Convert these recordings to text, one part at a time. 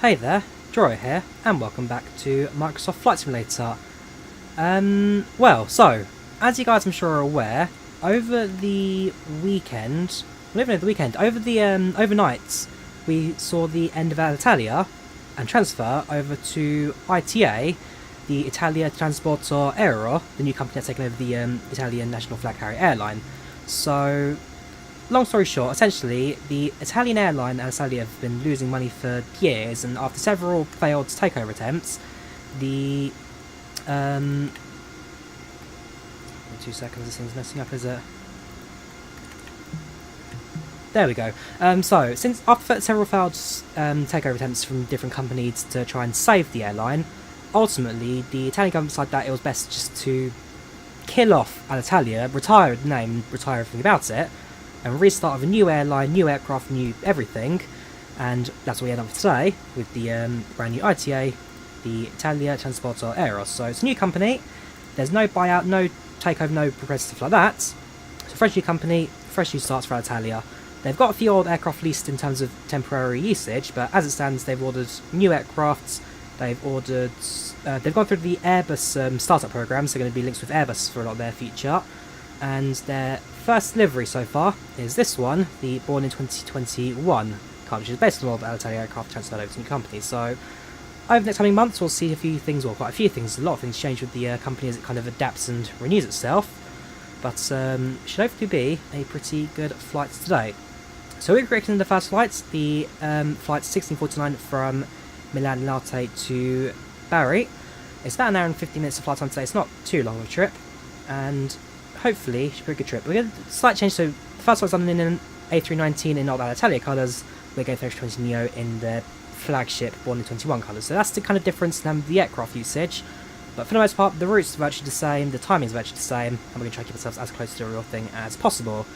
Hey there, Drawyah here, and welcome back to Microsoft Flight Simulator. So, as you guys I'm sure are aware, over the weekend, over the overnight, we saw the end of Alitalia and transfer over to ITA, the Italia Trasporto Aereo, the new company that's taken over the Italian national flag carrier airline. So, long story short, essentially, the Italian airline and Alitalia have been losing money for years, and after several failed takeover attempts, the 2 seconds, this thing's messing up, is it? There we go. So, since after several failed takeover attempts from different companies to try and save the airline, ultimately the Italian government decided that it was best just to kill off Alitalia, retire the name, retire everything about it, and restart with a new airline, new aircraft, new everything, and that's what we end up with today, with the brand new ITA, the Italia Trasporto Aereo. So it's a new company, there's no buyout, no takeover, no progressive stuff like that. It's a fresh new company, fresh new starts for Alitalia. They've got a few old aircraft leased in terms of temporary usage, but as it stands, they've ordered new aircrafts, they've gone through the Airbus startup programs, so they're going to be linked with Airbus for a lot of their future, and their first delivery so far is this one, the born in 2021 car, which is based on all of Alitalia aircraft transferred over to new companies. So over the next coming months we'll see a few things, well, quite a few things, a lot of things change with the company as it kind of adapts and renews itself, but should hopefully be a pretty good flight today. So we're predicting the first flight, the flight 1649 from Milan Linate to Bari. It's about an hour and 50 minutes of flight time today, it's not too long of a trip, and hopefully should be a good trip. We're going to slight change, so the first one's done in an A319 in old Alitalia colours, we're going for A320neo in the flagship born in 21 colours. So that's the kind of difference in the aircraft usage, but for the most part the routes are virtually the same, the timing is virtually the same, and we're going to try to keep ourselves as close to the real thing as possible.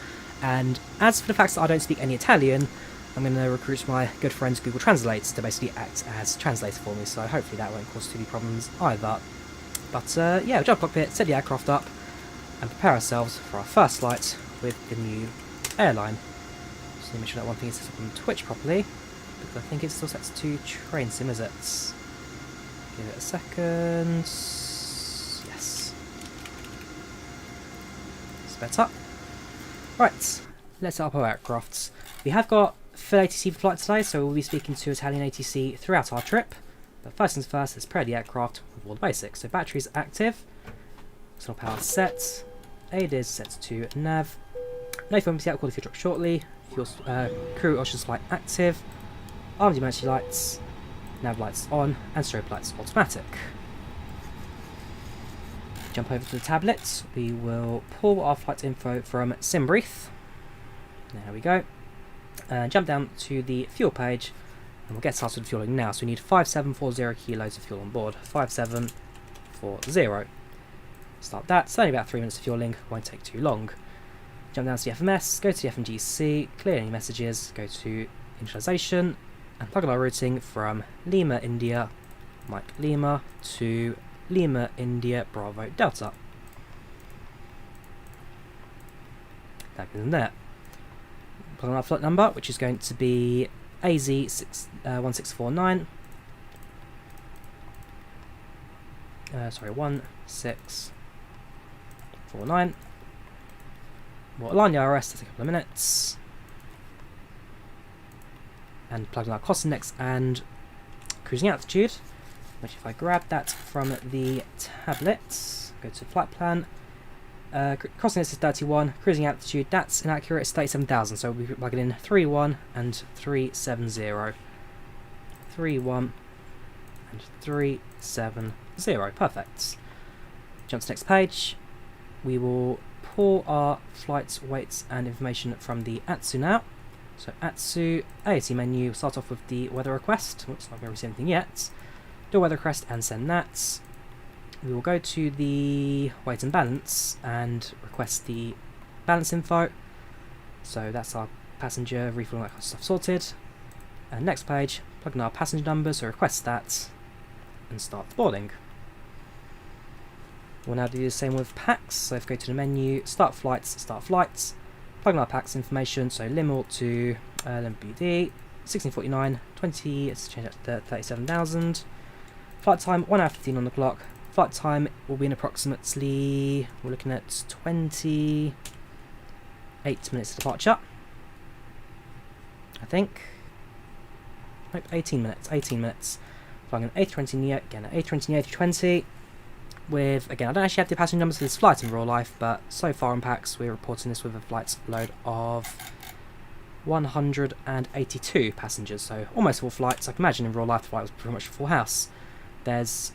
And as for the fact that I don't speak any Italian, I'm going to recruit my good friends Google Translate to basically act as translator for me, so hopefully that won't cause too many problems either. But yeah, we'll jump cockpit, set the aircraft up, and prepare ourselves for our first flight with the new airline. Just need to make sure that one thing is set up on Twitch properly, because I think it still sets to train sim, is it? Give it a second. Yes. Sped up. Right, let's set up our aircrafts. We have got full ATC for flight today, so we'll be speaking to Italian ATC throughout our trip. But first things first, let's prepare the aircraft with all the basics. So batteries active, external power set, AIDs set to nav, no fuel empty out, call the fuel truck shortly, fuel, crew oxygen supply active, armed emergency lights, nav lights on, and strobe lights automatic. Jump over to the tablet, we will pull our flight info from SimBrief. There we go. And jump down to the fuel page, and we'll get started with fueling now. So we need 5740 kilos of fuel on board. 5740. Start that. It's only about 3 minutes of fueling, won't take too long. Jump down to the FMS, go to the FMGC, clear any messages, go to initialization, and plug in our routing from Lima India, Mike Lima, to Lima India Bravo Delta. That goes in there. Plug in our flight number, which is going to be AZ1649. 1649. We'll align the IRS, take a couple of minutes. And plug in our cost index and cruising altitude, which if I grab that from the tablet, go to flight plan, cost index is 31, cruising altitude, that's inaccurate, it's 37,000, so we'll be plugging in 31 and 370. 31 and 370, perfect. Jump to the next page, we will pull our flight weights and information from the ATSU now. So ATSU, AAT menu, start off with the weather request. Oops, not going to receive anything yet. Do a weather request and send that. We will go to the weight and balance and request the balance info. So that's our passenger, refueling, that kind of stuff sorted. And next page, plug in our passenger number, so request that and start the boarding. We'll now do the same with PACX, so if we go to the menu, start flights, plug in our PACX information, so Limalt to LMBD, 16:49, 20, let's change that to 37,000. Flight time, 1 hour 15 on the clock. Flight time will be in approximately, we're looking at 28 minutes of departure. I think. Nope, 18 minutes. Flying an A320 Neo, again, an A320 Neo A320 with, again, I don't actually have the passenger numbers for this flight in real life, but so far on PACX we're reporting this with a flight load of 182 passengers, so almost full flights. I can imagine in real life the flight was pretty much a full house. There's,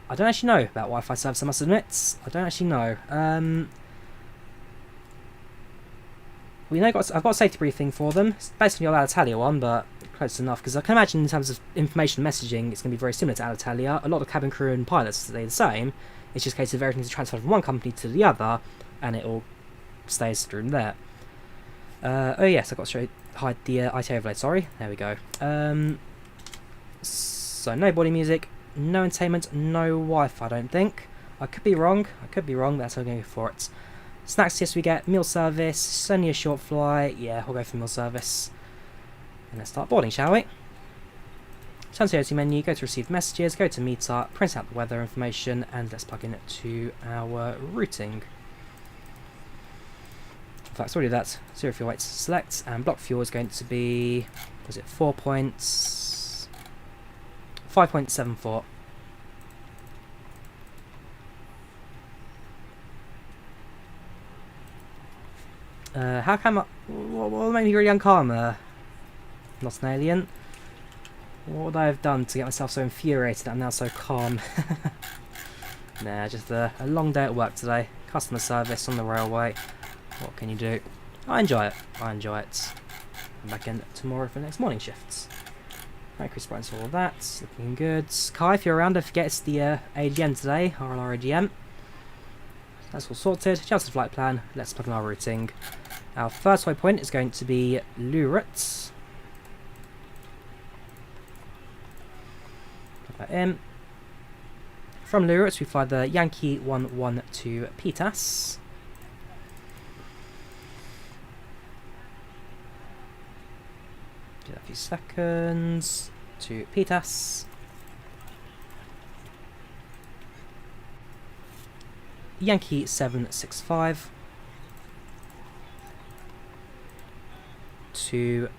I don't actually know about Wi-Fi service, I must admit. I don't actually know. We know I've got a safety briefing for them. It's basically on the Alitalia one, but close enough, because I can imagine in terms of information messaging it's going to be very similar to Alitalia. A lot of cabin crew and pilots stay the same. It's just a case of everything's transferred from one company to the other, and it all stays through there. Oh yes, I've got to hide the ITA overlay, sorry. There we go. So no body music, no entertainment, no Wi-Fi, I don't think. I could be wrong, but that's how I'm going to go for it. Snacks, yes, we get meal service. It's only a short flight. Yeah, we'll go for meal service. And let's start boarding, shall we? Turn to the OT menu, go to receive messages, go to meter, print out the weather information, and let's plug in it to our routing. In fact, so we'll do that. 0 fuel weights select, and block fuel is going to be, was it 5.74. How come what made me really uncalm? Not an alien. What would I have done to get myself so infuriated that I'm now so calm? Nah, just a long day at work today. Customer service on the railway. What can you do? I enjoy it. I'm back in tomorrow for the next morning shifts. Increase brightness, all of that. Looking good. Kai, if you're around, don't forget it's the AGM today. RLR AGM. That's all sorted. Just the flight plan. Let's plug in our routing. Our first waypoint is going to be Luret. Put that in. From Luret, we fly the Yankee 11 to Pitas. Do that a few seconds. To Pitas. Yankee 765 to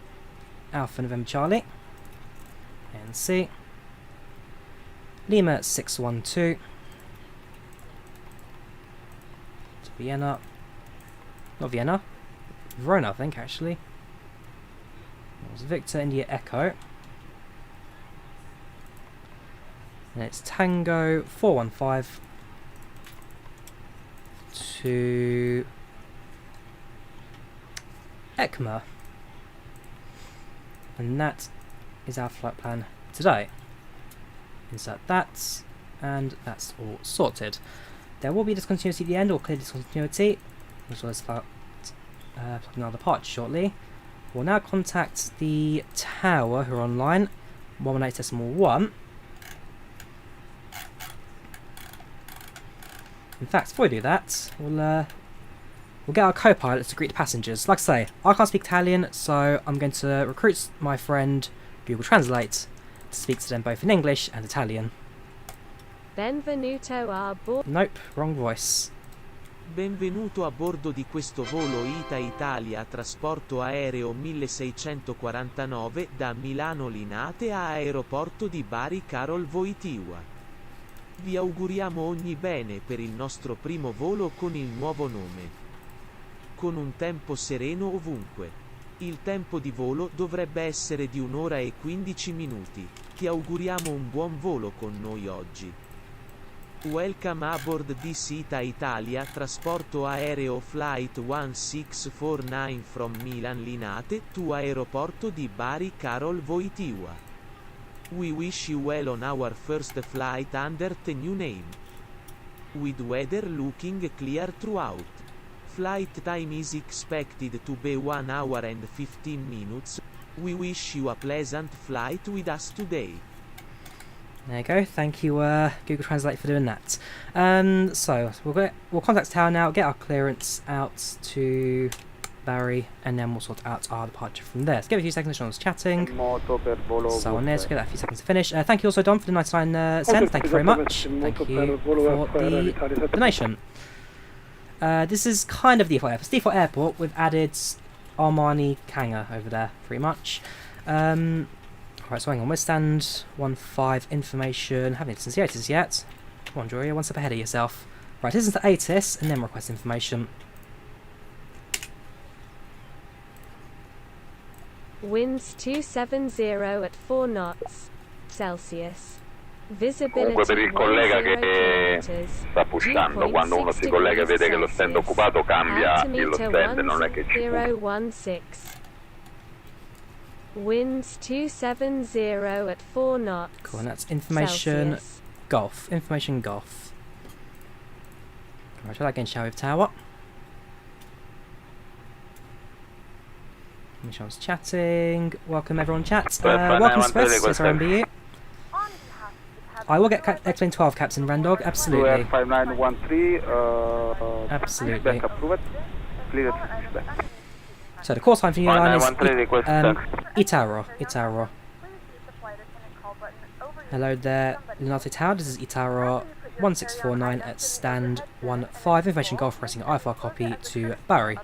Alpha November Charlie, NC, Lima 612 to Vienna, not Vienna, Verona I think actually, it was Victor India Echo, and it's Tango 415 to ECMA, and that is our flight plan today. Insert that, and that's all sorted. There will be discontinuity at the end, or clear discontinuity, as well as plugging another part shortly. We'll now contact the tower who are online, 118.1. In fact, before we do that, we'll get our co-pilots to greet the passengers. Like I say, I can't speak Italian, so I'm going to recruit my friend Google Translate to speak to them both in English and Italian. Benvenuto a bordo. Nope, wrong voice. Benvenuto a bordo di questo volo Italia Trasporto Aereo 1649 da Milano Linate a Aeroporto di Bari Karol Wojtyła. Vi auguriamo ogni bene per il nostro primo volo con il nuovo nome. Con un tempo sereno ovunque. Il tempo di volo dovrebbe essere di 1 ora e 15 minuti. Ti auguriamo un buon volo con noi oggi. Welcome aboard this Italia Trasporto Aereo Flight 1649 from Milan Linate to Aeroporto di Bari Karol Wojtyła. We wish you well on our first flight under the new name. With weather looking clear throughout. Flight time is expected to be 1 hour and 15 minutes. We wish you a pleasant flight with us today. There you go. Thank you, Google Translate, for doing that. So we'll contact tower now. Get our clearance out to Bari, and then we'll sort out our departure from there. So give it a few seconds, Sean's chatting. So on there, so get that a few seconds to finish. Thank you also, Don, for the 99 cents. Thank you very much. Thank you for the donation. This is kind of default airport. It's default airport. We've added Armani Kanga over there, pretty much. Right, so hang on. We're stand 15 information. Haven't since the ATIS yet. Come on, Drawyah, one step ahead of yourself. Right, listen to ATIS and then request information. Winds 270 at 4 knots Celsius. Visibility Comunque per il collega che sta pushando, quando uno si collega e vede che lo stand è occupato, cambia lo stand, non è che ci può. Winds 270 at 4 knots. Cool, and that's information Celsius. golf. Information golf. Right, try that again, shall we, Tower? Michelle's chatting. Welcome everyone, chat. Welcome Spurs, SRMBU. I will get X-Plane 12, Captain Randog, absolutely. 5913, absolutely. Approved. Cleared. So the course time for the airline is Italia. Italia. Hello there, Linate Tower. This is Italia 1649 at stand 15. Information golf pressing IFR copy to Bari.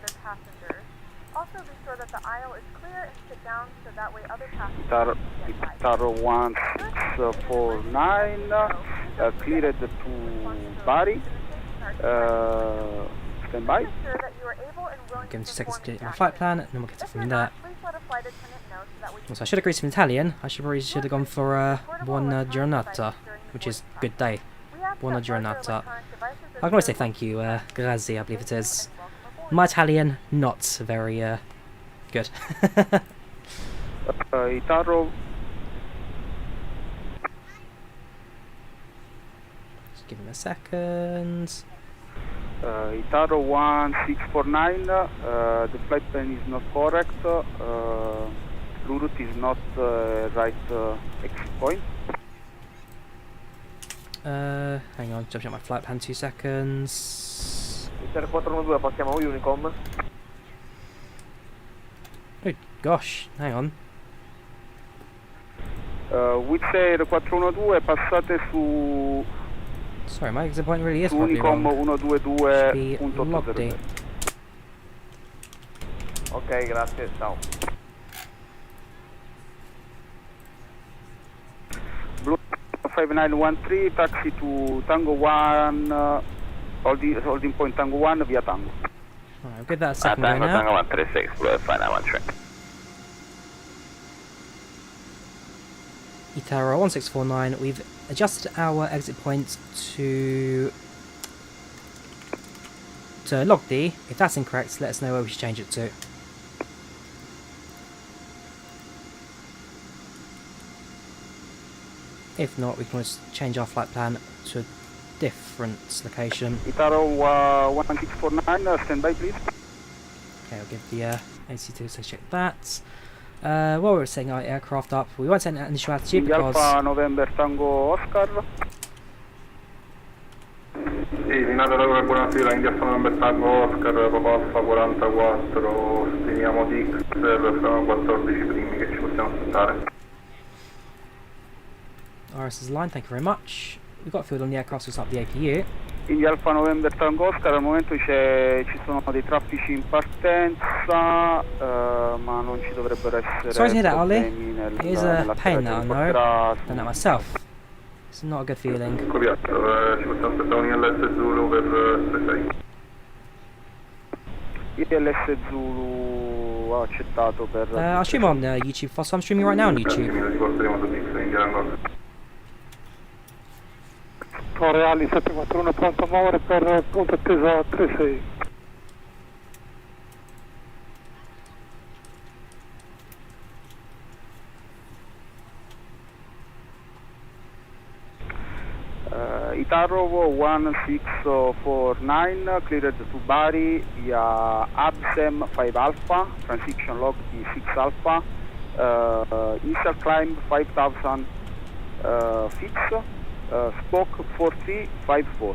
Italia 1649, cleared to Bari. Stand by. Give me 2 seconds to get my flight plan, and then we'll get it from there. Also, I should have agreed some Italian. I should have gone for buona giornata, which is good day. Buona giornata. I can always say thank you, grazie, I believe it is. My Italian, not very good. Italia. Just give him a second. Italia 1649, the flight plan is not correct, route is not right exit point. Hang on, jumping up my flight plan 2 seconds. Italia 412, passiamo Unicom. Oh gosh, hang on. Wizz Air 412, passate su... Sorry, my exit point really is probably Unicom wrong. 122.8. Ok, grazie, ciao. Blue 5913, taxi to Tango 1, holding point Tango 1 via Tango. Alright, I'll give that a second go now. Tango 136, Blue 5913. Italia 1649, we've adjusted our exit point to Logdi. If that's incorrect, let us know where we should change it to. If not, we can always change our flight plan to a different location. Italia 1649, stand by please. Okay, I'll give the AC2 to check that. While we're setting our aircraft up, we won't set an initial altitude because... Alpha November Tango Oscar. Sì, Linate Laura, buonasera, India November Tango Oscar, Papa Alfa 44, stimiamo di XR, fra 14 primi che ci possiamo aspettare. RS is line, thank you very much. We've got fuel on the aircraft, so we'll start the APU. India Alfa November Tango Oscar, al momento ci sono dei traffici in partenza, ma non ci dovrebbero essere Sorry to hear that, Ollie. problemi It is a pain that I know. Done that myself. It's not a good feeling. Corretto, ci possiamo aspettare un ILS Zulu per 36. ILS Zulu ha accettato per... I'll stream on YouTube, Foss. I'm streaming right now on YouTube. Reali 741 pronto a muovere per punto attesa 36. Italia 1649 cleared to Bari via Absem 5 Alpha, transition log di 6 Alpha, initial climb 5000 feet. Spoke 4354.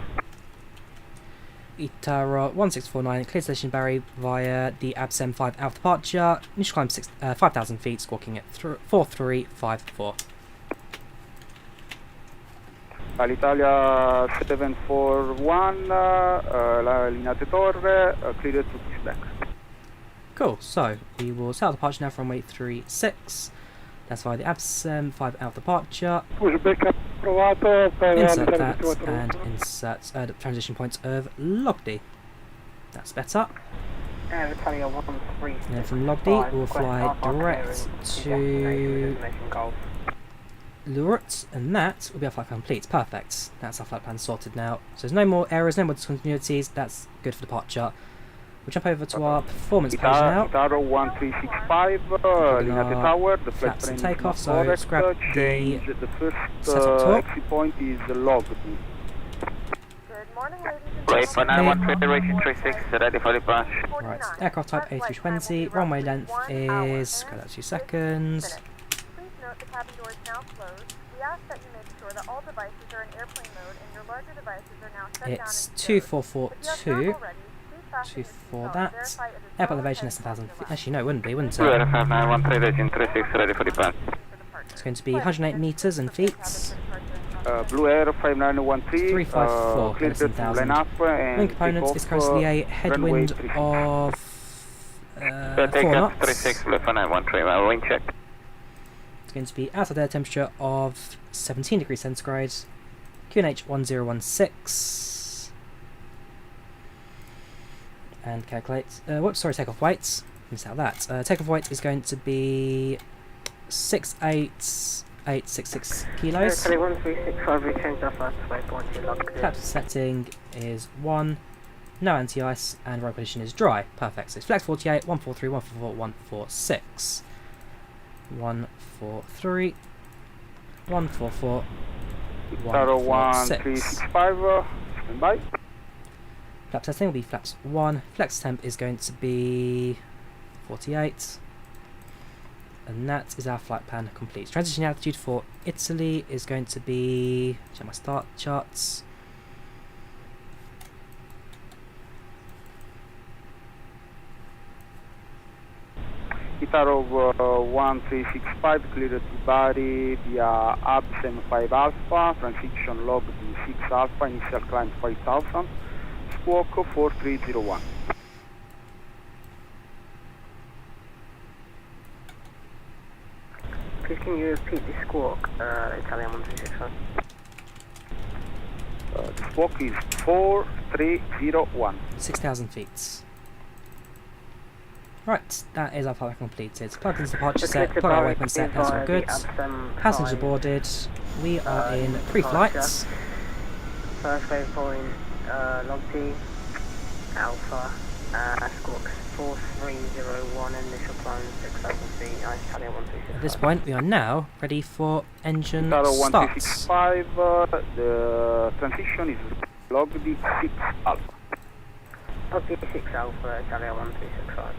ITA 1649, clear station Bari via the ABSEM 5 Alpha departure, initial climb 5,000 feet, squawking at 4354. Alitalia 741, Linate Torre, cleared to pushback. Cool, so we will set our departure now from runway 36. That's via the ABSEM 5 Alpha departure. Pushback approvato per Insert that and insert the transition points of Logdi. That's better. And Italia 136. And then from Logdi we'll fly direct to Lurut, and that will be our flight complete. Perfect. That's our flight plan sorted now. So there's no more errors, no more discontinuities. That's good for departure. We'll jump over to our performance page now. ITA 1365, Linate Tower, the flight Flaps and plan takeoff, is so correct. scrap Change the the first setup talk. exit point is logged. Good morning, ladies and gentlemen. Racing 36, ready for departure. Right, aircraft type A320, runway length is, go that 2 seconds. Please note the cabin door is now closed. We ask that you make sure that all devices are in airplane mode and your larger devices are now shut down. It's 2442. For that. Airport elevation less than 1,000 feet. Actually, no, it wouldn't be, wouldn't it? 5913, Racing 36, ready for departure. It's going to be 108 metres in feet. Blue Air 5913, 354, cleared to 1,000. line up and Wind components is currently a headwind of 4 knots. 36, Blue 5913, wind check. It's going to be outside air temperature of 17 degrees centigrade. QNH 1016. And calculate. Whoops, sorry, takeoff weights. Missed out that. Takeoff weight is going to be 68866 kilos. Flaps setting is 1. No anti-ice, and road condition is dry. Perfect. So it's flex 48, 143, 144, 146. 143, 144, 146. 1365, stand by. Flap setting will be flaps 1. Flex temp is going to be 48. And that is our flight plan complete. Transition altitude for Italy is going to be, check my start charts. ITA 1365, cleared to Bari via ABSEM 5 Alpha, transition log to 6 Alpha, initial climb 5000, squawk 4301. Please can you repeat the squawk, Italia 1365? The squawk is 4301. 6,000 feet. Right, that is our flight completed. Plug into departure set, plug our waypoint set, that's all good. Passenger boarded. We are in pre-flight. First waypoint, log T, Alpha, squawk 4301, initial climb 6,000 feet, Italia 1365. At this point, we are now ready for engine ITA starts. 1365, the transition is log D 6 Alpha. Log D 6 Alpha, Italia 1365.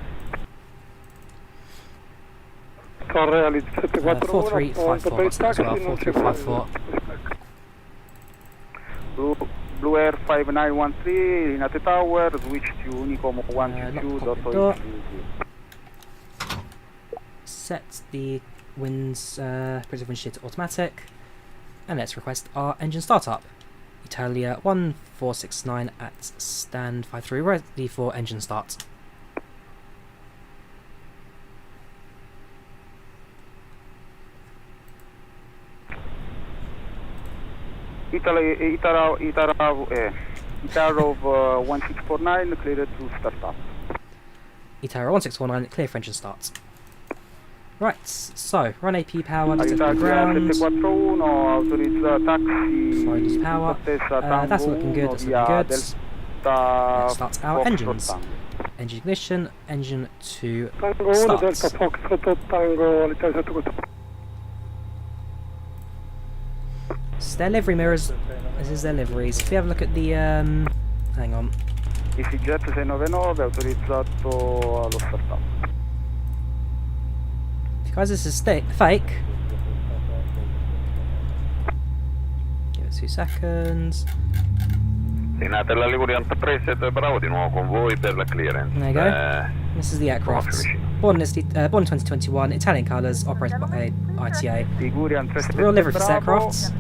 Torre Ali 741, 4354 as well, 4354. Blue Air 5913, Linate Tower, switch to Unicom 122.8. Set the winds, predictive wind shear to automatic, and let's request our engine startup. Italia 1469 at stand 53, ready for engine start. ITA 1649, cleared to start up. ITA 1649, clear for engine start. Right, so run AP power to the Italia ground. 741, autorizza taxi. Flyers power. That's looking good, that's looking good. Let's start our engines. Engine ignition, engine to Tango 1, start. Delta Foxtrot Tango, Alitalia 741. It's their livery mirrors. This is their liveries. If you have a look at the hang on. EasyJet 699, autorizzato allo startup. Guys, this is fake. Give it 2 seconds. Linate alla Liguria Preset, bravo di nuovo con voi per la clearance. There you go. This is the aircraft. Born in 2021, Italian colours, operated by ITA. It's the real livery for this aircraft.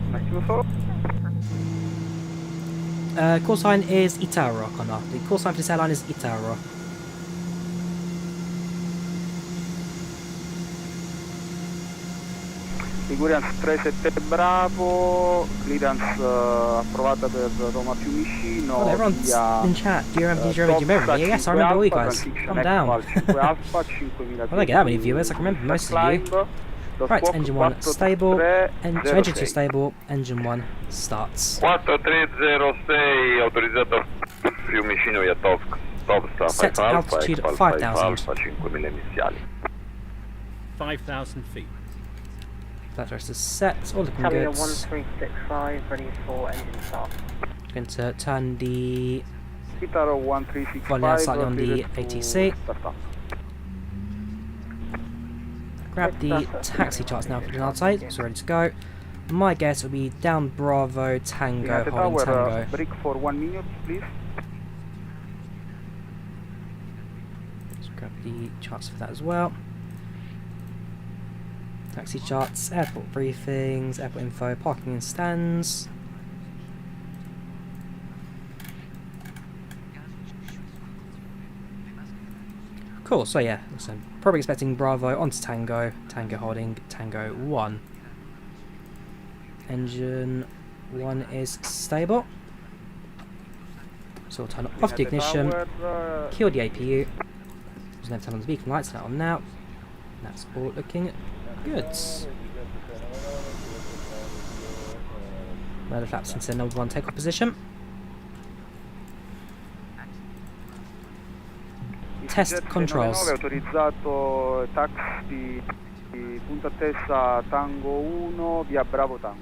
Call sign is Itaro, Connor. The call sign for this airline is Itaro. Ligurian 37 Bravo, clearance approvata per Roma Fiumicino. Well, everyone's in chat. Do you remember me? Yes, I remember all you guys. Calm down. Well, I don't get that many viewers. I can remember most of you. Right, engine 1 stable, engine 2 stable, engine 1 starts. 4306, autorizzato Fiumicino via Tovska, Set altitude 5,000. Alfa, 5.000 iniziali. 5,000 feet. That rest is set, all looking Italia good. 1365, ready for engine start. Going to turn the Itaro 1365, volume slightly on the ATC. Grab the taxi charts now for the outside, so ready to go. My guess will be down Bravo, Tango, holding Tango. Break for 1 minute, please. Let's grab the charts for that as well. Taxi charts, airport briefings, airport info, parking and stands. Cool, so yeah, so probably expecting Bravo onto Tango, Tango holding Tango 1. Engine 1 is stable. So we'll turn off the ignition, kill the APU. There's no turn on the beacon lights, that on now. That's all looking good. Lower the flaps into number 1 takeoff position. Test controls. Autorizzato taxi punta attesa Tango 1 via Bravo Tango.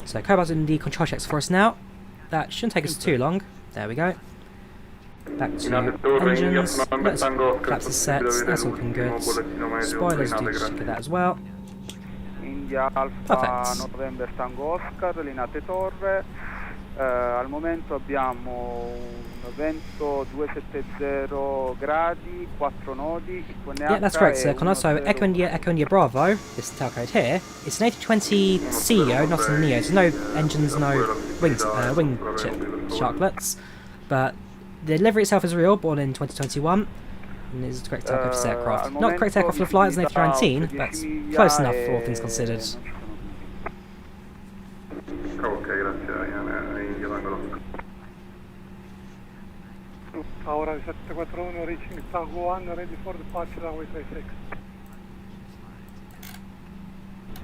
So Cobalt's in the control checks for us now. That shouldn't take us too long. There we go. Back to engines. Let's flaps are set. That's looking good. Spoilers do just get that as well. India Alfa November Tango Oscar, Linate Torre. Al momento abbiamo un vento 270 gradi, 4 nodi. Yeah, that's correct, sir. Connor. So Echo India Bravo, this tail code here, it's an A320 CEO, not a Neo. So no engines, no wing chip sharklets. But the delivery itself is real, born in 2021. And is the correct tail code for this aircraft. Not the correct aircraft for the flight as an A319, but close enough for all things considered. Tower 741 reaching Tango 1, ready for departure runway 36.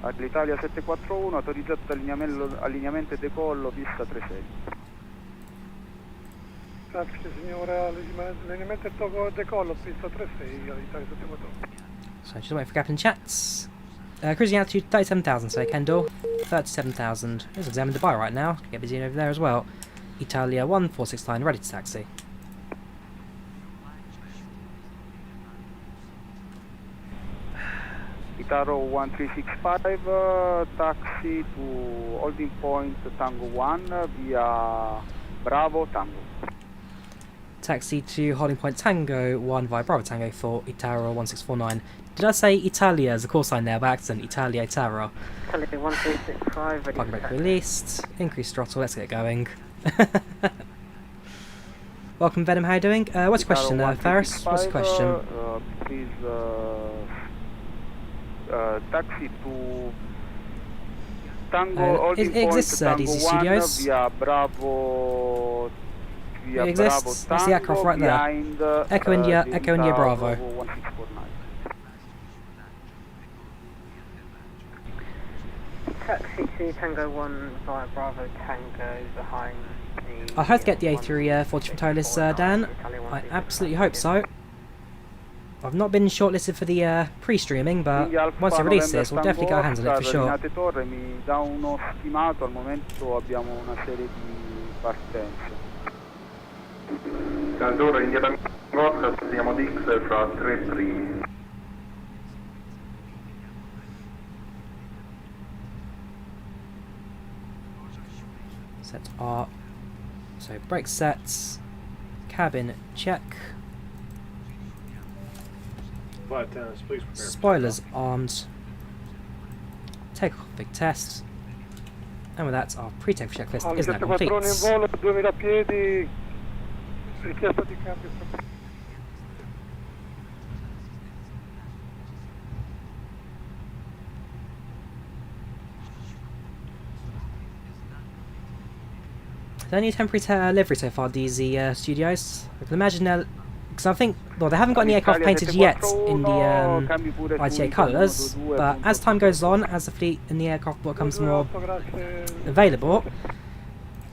All'Italia 741, autorizzato allineamento e decollo, pista 36. Grazie signore, allineamento e decollo, pista 36, All'Italia 741. So just waiting for Captain Chats. Cruising altitude 37,000, so Kendall. 37,000. Let's examine Dubai right now. Get busy over there as well. Italia 1469, ready to taxi. Itaro 1365, taxi to holding point Tango 1 via Bravo Tango. Taxi to holding point Tango 1 via Bravo Tango for Itaro 1649. Did I say Italia as a call sign there by accident? Italia Itaro. Italia 1365, ready Parking brake released. Increased throttle, let's get going. Welcome Venom, how you doing? What's your question, Ferris? What's the question? Please, taxi to Tango holding it exists, point DC Tango 1 Studios. via Bravo. It exists. That's the aircraft right there. Echo India Bravo. 1649. Taxi to Tango 1 via Bravo Tango behind the... I hope to get the A340 from Tolis, Dan. I absolutely hope so. I've not been shortlisted for the pre-streaming, but once I release this, we'll definitely get our hands on it for sure. Torre mi dà uno stimato, al momento abbiamo una serie di partenze. Cantora India Tango, stiamo di X fra 3 primi. Set R. So brake sets, cabin check. Flight attendants, please prepare. Spoilers armed. Takeoff big test. And with that, our pre-takeoff checklist is now complete. 4 in volo, 2000 piedi, richiesta di cambio. Only a temporary livery so far, DZ Studios. I can imagine they'll... Because I think... Well, they haven't got any aircraft painted yet in the ITA colours, but as time goes on, as the fleet and the aircraft becomes more available,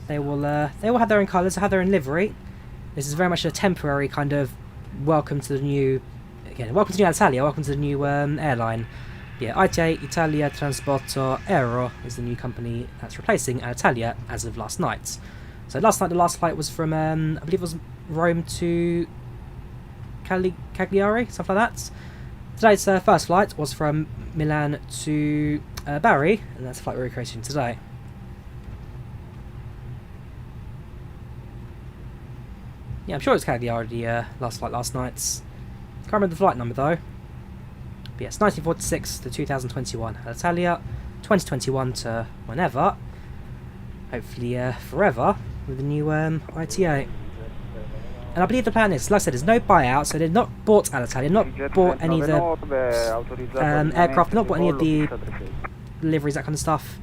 they will have their own colours, have their own livery. This is very much a temporary kind of welcome to the new... Again, welcome to the new Alitalia, welcome to the new airline. Yeah, ITA Italia Trasporto Aereo is the new company that's replacing Alitalia as of last night. So last night the last flight was from, I believe it was Rome to Cagliari, something like that. Today's first flight was from Milan to Bari, and that's a flight we're recreating today. Yeah, I'm sure it's Cagliari, the last flight last night. Can't remember the flight number though. But yes, 1946 to 2021. Alitalia, 2021 to whenever. Hopefully forever, with the new ITA. And I believe the plan is, like I said, there's no buyout, so they've not bought Alitalia, not bought any of the aircraft, not bought any of the deliveries, that kind of stuff.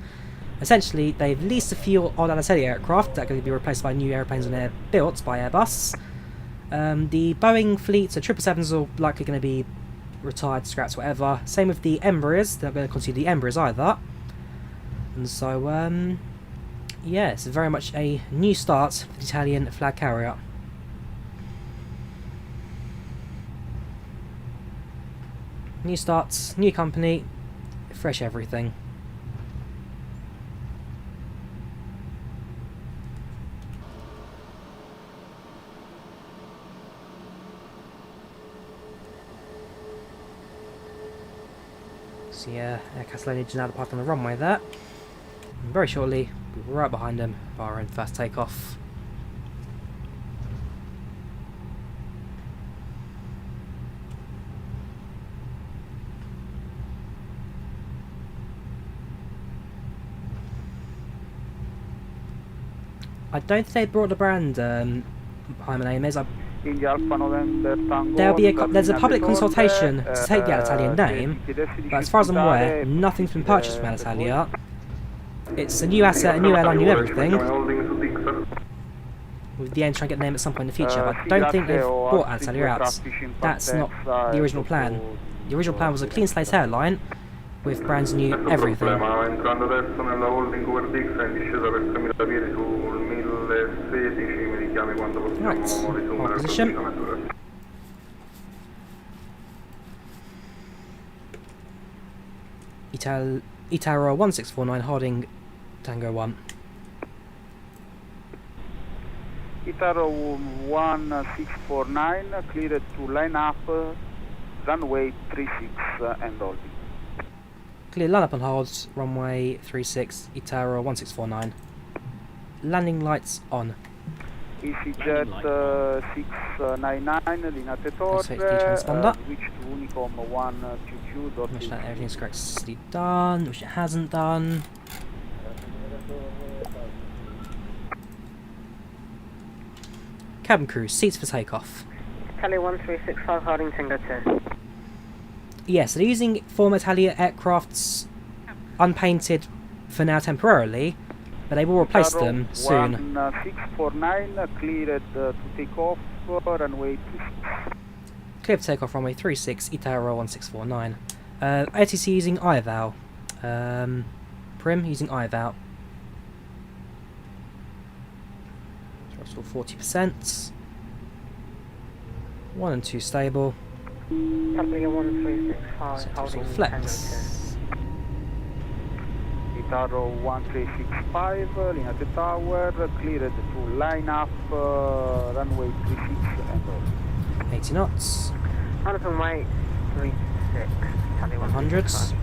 Essentially, they've leased a few old Alitalia aircraft that are going to be replaced by new airplanes when they're built by Airbus. The Boeing fleet, so 777s are likely going to be retired, scrapped, whatever. Same with the Embraers, they're not going to continue the Embraers either. And so, yeah, it's very much a new start for the Italian flag carrier. New starts, new company, fresh everything. So yeah, Air Catalonia just now departed on the runway there. And very shortly, we'll be right behind them for our own first takeoff. I don't think they brought the brand behind my name is. There'll be there's a public consultation to take the Alitalia name, but as far as I'm aware, nothing's been purchased from Alitalia. It's a new asset, a new airline, new everything, with the aim to try and get the name at some point in the future, but I don't think they've bought Alitalia out. That's not the original plan. The original plan was a clean slate airline with brand new everything. Right, our position. ITA Airways 1649 holding Tango 1. ITA Airways 1649 cleared to line up runway 36 and holding. Clear line up and hold, runway 36, ITA Airways 1649. Landing lights on. EasyJet 699, Linate Torre, switch to Unicom 122. Wish that everything's correctly done, which it hasn't done. Cabin crew, seats for takeoff. Italia 1365 holding Tango 2. Yeah, so they're using former Italia aircrafts unpainted for now temporarily, but they will replace them soon. 1649 cleared to take off runway 36. Clear for takeoff runway 36, ITA Airways 1649. ATC using IVAO. Prim using IVAO. Throttle 40%. 1 and 2 stable. Italia 1365 holding flex. ITA 1365, Linate Tower, cleared to line up runway 36 and over. 80 knots. Open weight 36, Italia 100s.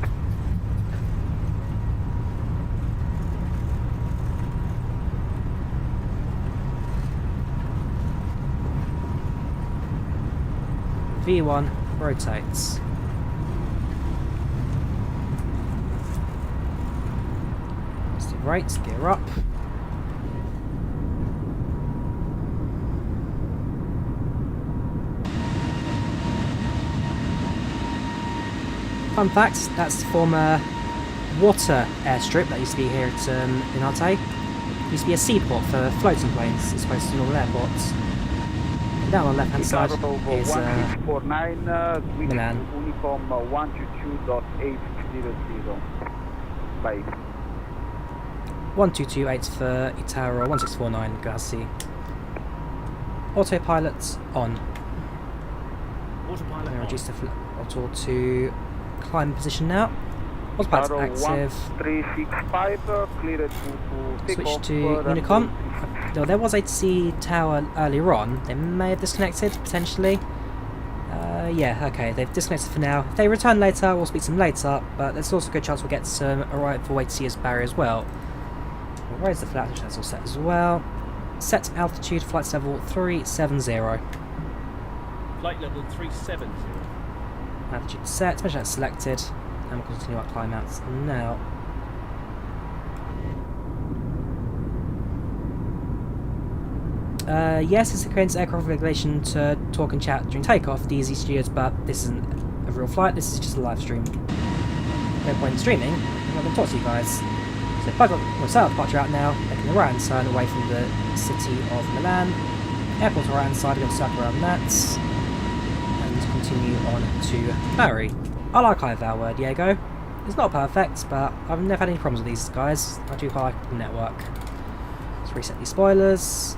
V1 rotates. Positive rates, gear up. Fun fact, that's the former water airstrip that used to be here at Linate. It used to be a seaport for floating planes as opposed to normal airports. And down on the left hand side is Milan. Unicom 122.800. Bye. 1228 for Italia 1649, Garci. Autopilot on. Autopilot on. Reduce the throttle to climb position now. Autopilot's active. 1365, cleared to take Switch off, to Unicom. Though there was a C tower earlier on, they may have disconnected potentially. Yeah, okay, they've disconnected for now. If they return later, we'll speak to them later, but there's also a good chance we'll get some arrival way to see as Bari as well. We'll raise the flag, that's all set as well. Set altitude, flight level 370. Flight level 370. Altitude set, mention that's selected, and we'll continue our climb outs now. Yes, it's against aircraft regulation to talk and chat during takeoff, the easy studios, but this isn't a real flight, this is just a live stream. No point in streaming, I'm not going to talk to you guys. So if I got myself departure out now, making the right hand turn away from the city of Milan. Airport right hand side, I'm going to circle around that. And continue on to Bari. I like IVAO Diego. It's not perfect, but I've never had any problems with these guys. I do quite like the network. Let's reset these spoilers.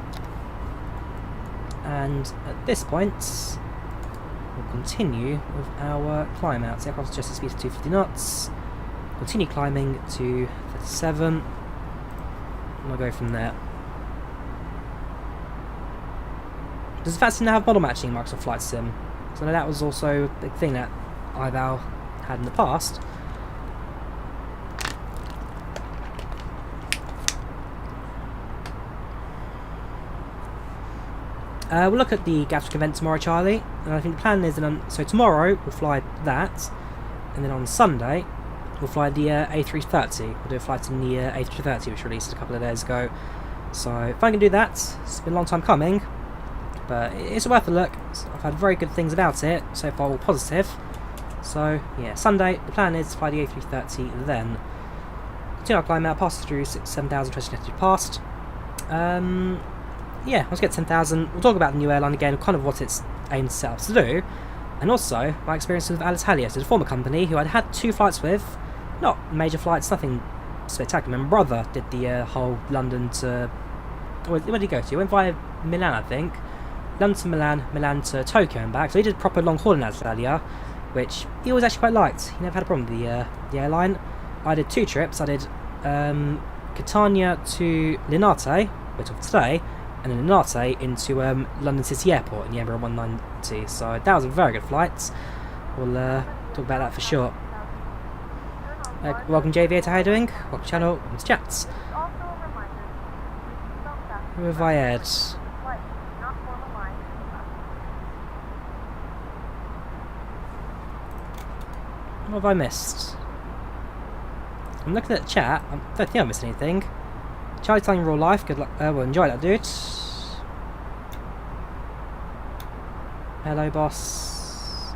And at this point, we'll continue with our climb outs. The aircraft's just at speed of 250 knots. Continue climbing to 37. And we'll go from there. Does the fact now have model matching in Microsoft Flight Sim? So I know that was also a big thing that IVAO had in the past. We'll look at the Gatwick event tomorrow, Charlie, and I think the plan is that so tomorrow we'll fly that, and then on Sunday we'll fly the A330. We'll do a flight in the A330 which released a couple of days ago. So if I can do that, it's been a long time coming, but it's worth a look. I've had very good things about it, so far all positive. So yeah, Sunday, the plan is to fly the A330 then. Continue our climb out, pass through 7,000 20 past. Yeah, let's get 10,000. We'll talk about the new airline again, kind of what it's aimed to set up to do, and also my experience with Alitalia, so the former company who I'd had 2 flights with, not major flights, nothing spectacular. My brother did the whole London to, where did he go to? He went via Milan, I think. London to Milan, Milan to Tokyo and back. So he did proper long haul in Alitalia, which he always actually quite liked. He never had a problem with the airline. I did 2 trips. I did Catania to Linate, which of today, and then Linate into London City Airport in the Embraer 190. So that was a very good flight. We'll talk about that for sure. Welcome JV8, how are you doing? Welcome to the channel, welcome to chats. Who have I had? What have I missed? I'm looking at the chat, I don't think I missed anything. Charlie telling real life, good luck, well enjoy that dude. Hello boss.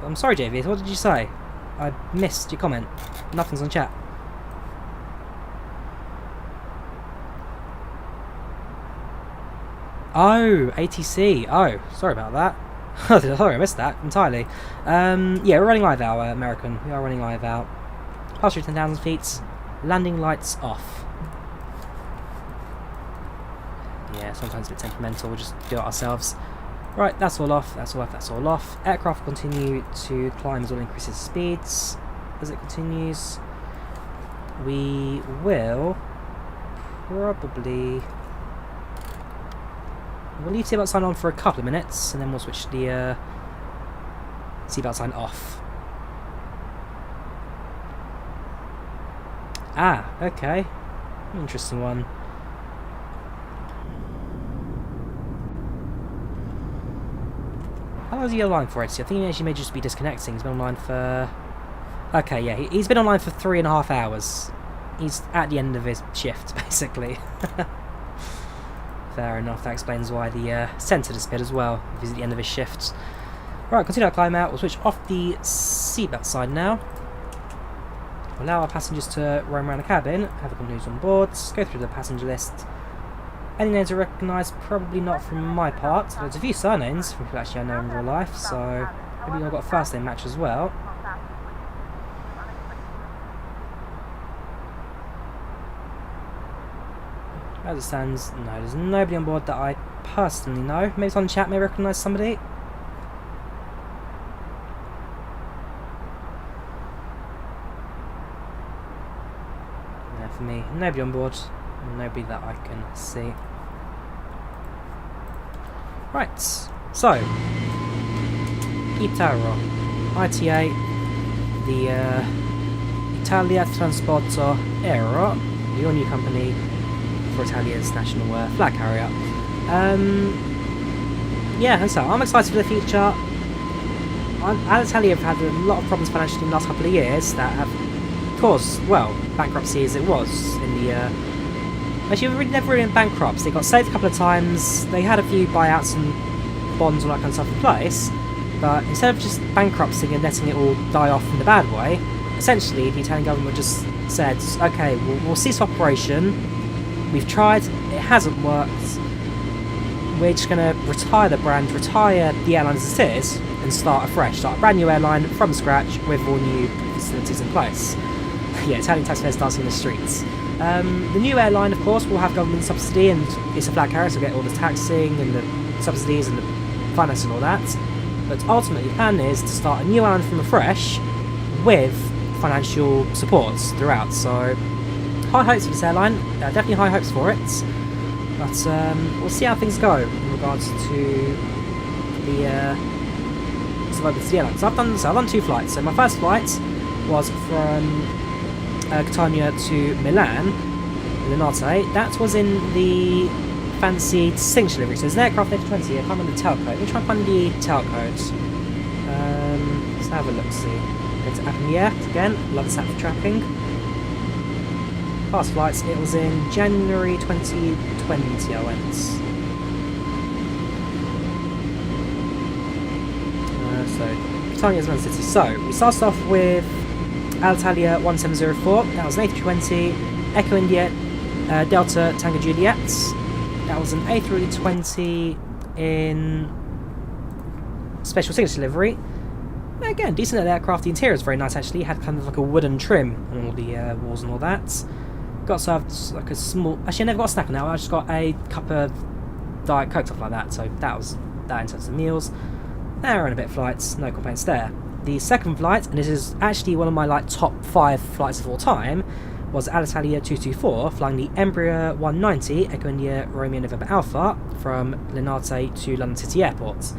I'm sorry JV, what did you say? I missed your comment. Nothing's on chat. Oh, ATC. Oh, sorry about that. Sorry, I missed that entirely. Yeah, we're running live out, American. We are running live out. Pass through 10,000 feet. Landing lights off. Yeah, sometimes a bit temperamental. We'll just do it ourselves. Right, that's all off. That's all off. That's all off. Aircraft will continue to climb as well increases speeds. As it continues, we will probably. We'll leave seatbelt sign on for a couple of minutes, and then we'll switch the seatbelt sign off. Ah, okay. Interesting one. How long is he online for, Etsy? I think he actually may just be disconnecting. He's been online for... Okay, yeah, he's been online for 3.5 hours. He's at the end of his shift, basically. Fair enough, that explains why the sensor disappeared as well, if he's at the end of his shift. Right, continue our climb out. We'll switch off the seatbelt side now. Allow our passengers to roam around the cabin, have a look who's on board, go through the passenger list. Any names I recognise? Probably not from my part. There's a few surnames from people actually I know in real life, so maybe I've got a first name match as well. As it stands, no, there's nobody on board that I personally know. Maybe someone in chat may recognise somebody. Yeah, for me, nobody on board. Nobody that I can see. Right, so ITA, the Italia Trasporto Aereo, your new company for Italia's national flag carrier. Yeah, so I'm excited for the future. Alitalia have had a lot of problems financially in the last couple of years that have caused, well, bankruptcy as it was in the... Actually, they never really in bankrupt. They got saved a couple of times. They had a few buyouts and bonds and all that kind of stuff in place. But instead of just bankrupting and letting it all die off in the bad way, essentially the Italian government just said, okay, we'll cease operation. We've tried, it hasn't worked. We're just going to retire the brand, retire the airline as it is, and start afresh. Start a brand new airline from scratch with all new facilities in place. Yeah, Italian taxpayers dancing in the streets. The new airline, of course, will have government subsidy, and it's a flag carrier, so get all the taxing and the subsidies and the finance and all that. But ultimately, the plan is to start a new airline from afresh with financial supports throughout. So, high hopes for this airline. Definitely high hopes for it. But we'll see how things go in regards to the airline. So I've done 2 flights. So my first flight was from Catania to Milan Linate. That was in the fancied signature livery. So there's an aircraft A320. I can't remember the tail code. Let me try and find the tail code. Let's have a look. See. Go to AppInTheAir again. Love this app for tracking. Past flights. It was in January 2020. I went. So Catania's Man City. So we started off with Alitalia 1704, that was an A320, Echo India Delta Tango Juliet, that was an A320 in special signature livery. Again, decent little aircraft. The interior is very nice actually, it had kind of like a wooden trim on all the walls and all that. Got served like a small, actually I never got a snack on that, I just got a cup of Diet Coke, stuff like that, so that was that in terms of meals. Hour and a bit flights, no complaints there. The second flight, and this is actually one of my top 5 flights of all time, was Alitalia 224, flying the Embraer 190 Echo India Romeo November Alpha from Linate to London City Airport.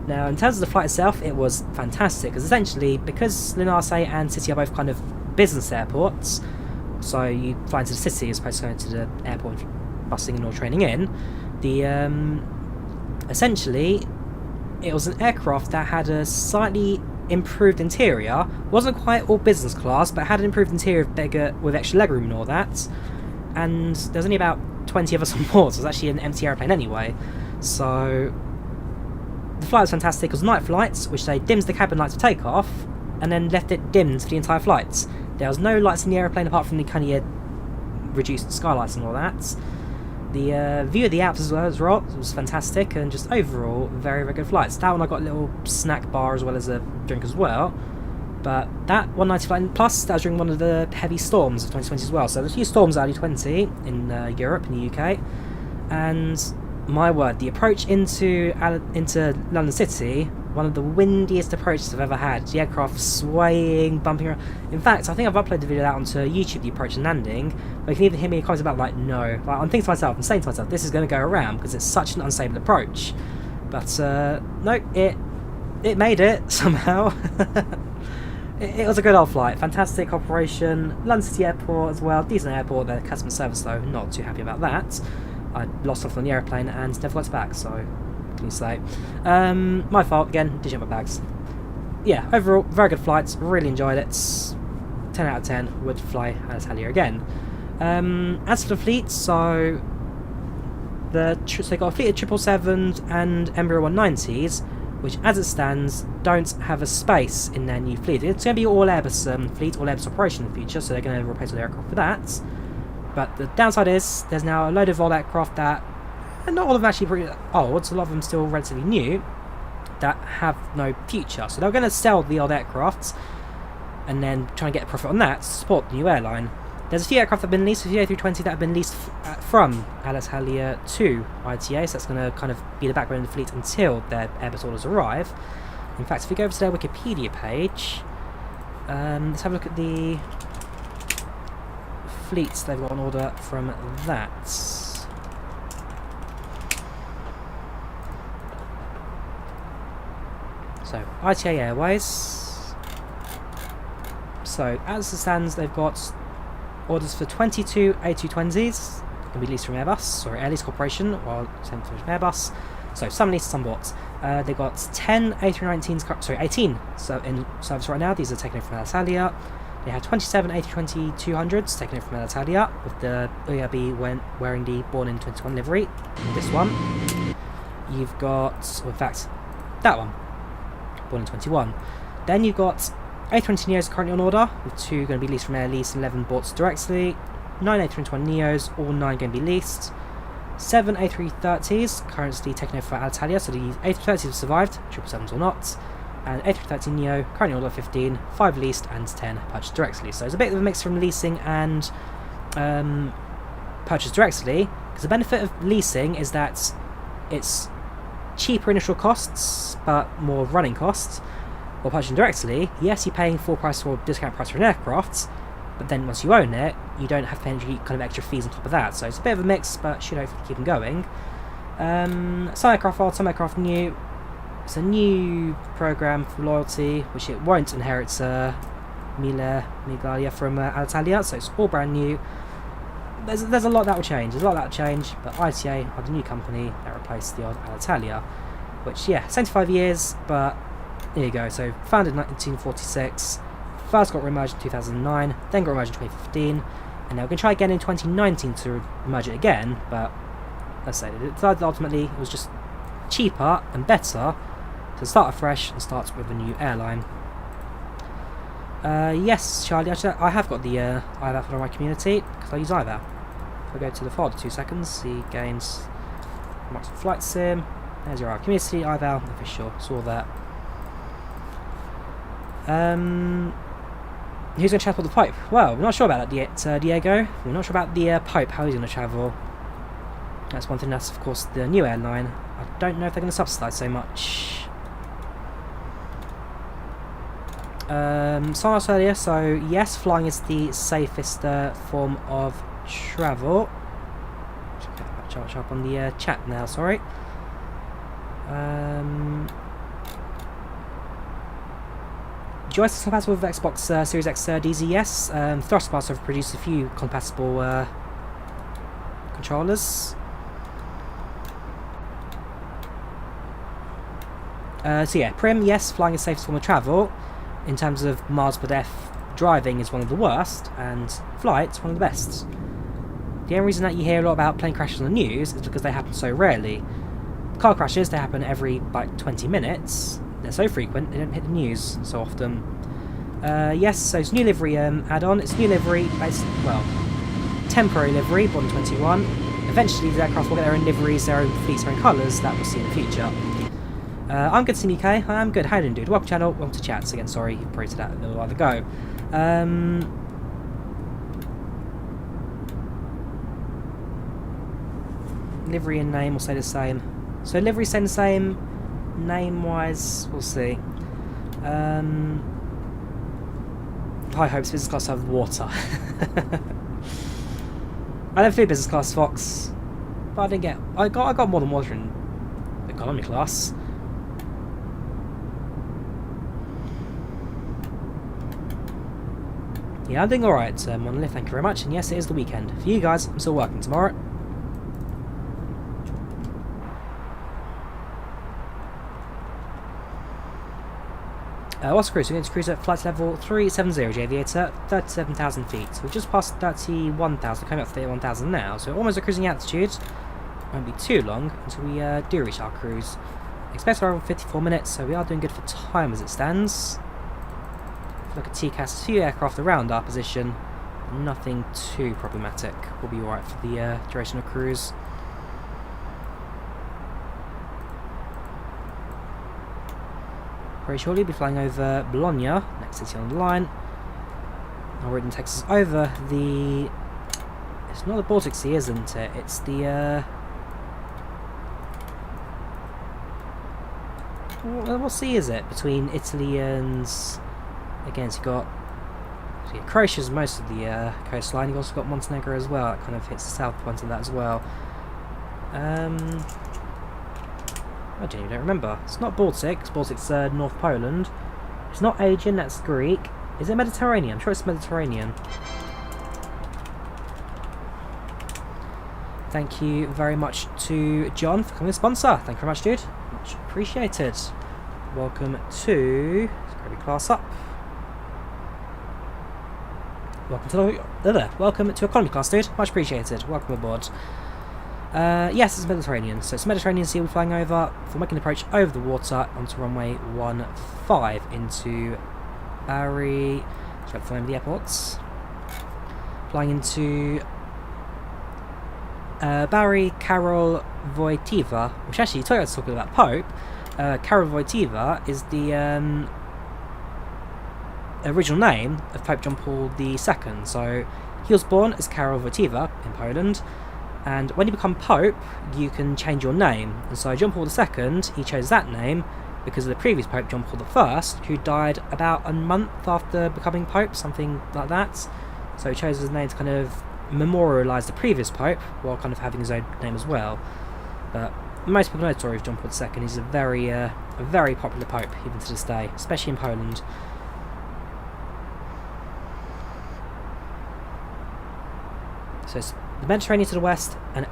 Now, in terms of the flight itself, it was fantastic, because essentially, because Linate and City are both kind of business airports, so you fly into the city as opposed to going to the airport busing and all training in, essentially, it was an aircraft that had a slightly improved interior. Wasn't quite all business class, but had an improved interior bigger with extra legroom and all that. And there's only about 20 of us on board, so it was actually an empty airplane anyway. So the flight was fantastic. It was night flights, which they dimmed the cabin lights for takeoff, and then left it dimmed for the entire flight. There was no lights in the airplane apart from the kind of reduced skylights and all that. The view of the Alps as well was fantastic, and just overall very, very good flights. That one I got a little snack bar as well as a drink as well. But that 190 flight, plus that was during one of the heavy storms of 2020 as well. So there's a few storms early 20 in Europe, in the UK, and my word, the approach into London City, one of the windiest approaches I've ever had. The aircraft swaying, bumping around. In fact, I think I've uploaded the video out onto YouTube, the approach and landing, but you can even hear me comments about, like, no. Like, I'm thinking to myself, I'm saying to myself, this is going to go around because it's such an unstable approach. But, no, it made it, somehow. It was a good old flight. Fantastic operation. London City Airport as well. Decent airport. Their customer service, though, not too happy about that. I lost off on the airplane and never got back, so can you say? My fault, again, did check my bags. Yeah, overall, very good flights, really enjoyed it. 10 out of 10, would fly Alitalia again. As for the fleet, so they got a fleet of 777s and Embraer 190s, which as it stands don't have a space in their new fleet. It's going to be all Airbus fleet, all Airbus operation in the future, so they're going to replace all the aircraft for that. But the downside is there's now a load of old aircraft that, and not all of them actually pretty old, so a lot of them still relatively new, that have no future. So they're going to sell the old aircrafts and then try and get a profit on that to support the new airline. There's a few aircraft that have been leased, a few A320 that have been leased from Alitalia to ITA, so that's going to kind of be the backbone of the fleet until their Airbus orders arrive. In fact, if we go over to their Wikipedia page, let's have a look at the fleets they've got on order from that. So, ITA Airways. So, as it stands, they've got orders for 22 A220s, can be leased from Airbus, or Air Lease Corporation, while same from Airbus. So some leased, some bought. They got 10 A319s, sorry, 18 so in service right now. These are taken in from Alitalia. They have 27 A320-200s taken in from Alitalia, with the UAB wearing the Born in 21 livery. This one. You've got, well, in fact, that one, Born in 21. Then you've got A320neos currently on order, with 2 going to be leased from Air Lease, 11 bought directly. 9 A321neos, all 9 going to be leased. 7 A330s currently taken over for Alitalia, so the A330s have survived, 777s or not. And A330neo currently on order 15, 5 leased and 10 purchased directly. So it's a bit of a mix from leasing and purchased directly, because the benefit of leasing is that it's cheaper initial costs, but more running costs. Or purchasing directly, yes, you're paying full price or discount price for an aircraft, but then once you own it, you don't have to pay any kind of extra fees on top of that. So it's a bit of a mix, but should hopefully keep them going. Some aircraft old, some aircraft new. It's a new program for loyalty, which it won't inherit Milalia from Alitalia, so it's all brand new. There's a lot that will change. There's a lot that will change, but ITA are the new company that replaced the old Alitalia, which, yeah, 75 years, but there you go. So founded in 1946, first got re-merged in 2009, then got re-merged in 2015, and now we're going to try again in 2019 to merge it again, but let's say that ultimately it was just cheaper and better to start afresh and start with a new airline. Yes, Charlie, actually, I have got the IVAO for my community, because I use IVAO. If I go to the folder 2 seconds, see gains, Microsoft Flight Sim, there's your community, IVAO, official, saw that. Who's going to travel the Pope? Well, we're not sure about that yet, Diego. We're not sure about the Pope, how he's going to travel. That's one thing, that's of course the new airline. I don't know if they're going to subsidise so much. So I was earlier, so yes, flying is the safest form of travel. Should up on the chat now, sorry. Joystick compatible with Xbox Series X DZ, yes. Thrustbars have produced a few compatible controllers. So yeah, Prim, yes, flying is the safest form of travel. In terms of miles per death, driving is one of the worst, and flight one of the best. The only reason that you hear a lot about plane crashes on the news is because they happen so rarely. Car crashes, they happen every like 20 minutes. They're so frequent, they don't hit the news so often. Yes, so it's new livery add-on. It's new livery, well, temporary livery, Born 21. Eventually the aircraft will get their own liveries, their own fleets, their own colours, that we'll see in the future. I'm good, CMK. I am good. How you doing, dude? Welcome to the channel. Welcome to chats. Again, sorry, you probably said that a little while ago. Livery and name will stay the same. So livery staying the same. Name-wise, we'll see. High hopes. Business class have water. I never flew business class, Fox, but I didn't get. I got more than water in economy class. Yeah, I'm doing alright, Monolith, thank you very much, and yes, it is the weekend. For you guys, I'm still working tomorrow. What's the cruise? We're going to cruise at flight level 370, Aviator, 37,000 feet. So we've just passed 31,000, coming up to 31,000 now, so almost a cruising altitude. Won't be too long until we do reach our cruise. Expect arrival 54 minutes, so we are doing good for time as it stands. Look at TCAS, a few aircraft around our position, nothing too problematic. We'll be alright for the duration of cruise. Very shortly, we'll be flying over Bologna, next city on the line. Our route takes us over the... It's not the Baltic Sea, isn't it? It's the... What sea is it? Between Italy and... Again, so Croatia's most of the coastline. You've also got Montenegro as well. It kind of hits the south point of that as well. I genuinely don't remember. It's not Baltic. Baltic's North Poland. It's not Aegean. That's Greek. Is it Mediterranean? I'm sure it's Mediterranean. Thank you very much to John for becoming a sponsor. Thank you very much, dude. Much appreciated. Welcome to... Let's grab your class up. Welcome to economy class, dude. Much appreciated. Welcome aboard. Yes, it's Mediterranean. So it's Mediterranean Sea we're flying over. For making an approach over the water onto runway 15 into Bari. Try to find the airports. Flying into Bari Karol Wojtyła, which actually, talking about Pope. Karol Wojtyła is the original name of Pope John Paul II. So he was born as Karol Wojtyła in Poland. And when you become Pope, you can change your name. And so John Paul II, he chose that name because of the previous Pope, John Paul I, who died about a month after becoming Pope, something like that. So he chose his name to kind of memorialise the previous Pope, while kind of having his own name as well. But most people know the story of John Paul II. He's a very popular Pope, even to this day, especially in Poland. So it's the Mediterranean to the west, and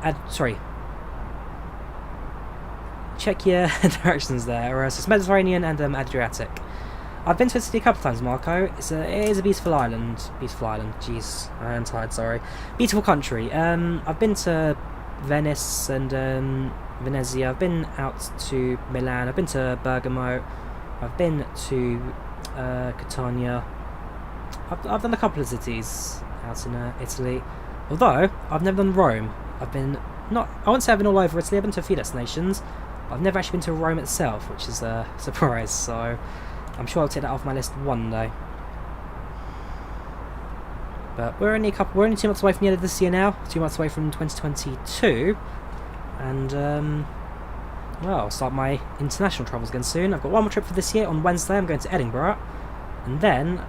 check your directions there. So it's Mediterranean and Adriatic. I've been to Italy a couple of times, Marco. It is a beautiful island. Jeez, I am tired. Sorry. Beautiful country. I've been to Venice and Venezia. I've been out to Milan. I've been to Bergamo. I've been to Catania. I've done a couple of cities out in Italy. Although, I've never done Rome. I wouldn't say I've been all over Italy, I've been to a few destinations. But I've never actually been to Rome itself, which is a surprise, so I'm sure I'll take that off my list one day. But we're only 2 months away from the end of this year now, 2 months away from 2022. And, well, I'll start my international travels again soon. I've got one more trip for this year. On Wednesday, I'm going to Edinburgh. And then,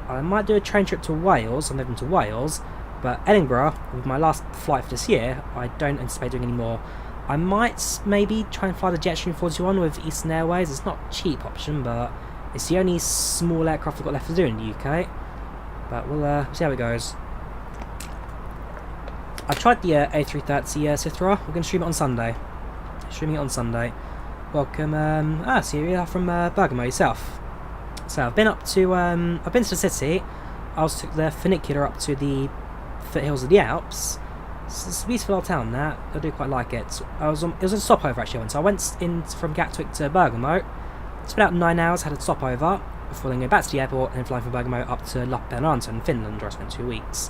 I might do a train trip to Wales. I've never been to Wales. But Edinburgh, with my last flight for this year, I don't anticipate doing any more. I might maybe try and fly the Jetstream 41 with Eastern Airways. It's not a cheap option, but it's the only small aircraft we've got left to do in the UK. But we'll see how it goes. I've tried the A330 Citra. We're going to stream it on Sunday. Streaming it on Sunday. Welcome. So you are from Bergamo yourself. So I've been to the city. I also took the funicular up to the foothills of the Alps. It's a beautiful old town there. I do quite like it. It was a stopover actually. So I went in from Gatwick to Bergamo. It's about 9 hours. Had a stopover before then going back to the airport and then flying from Bergamo up to Lappeenranta in Finland, where I spent 2 weeks.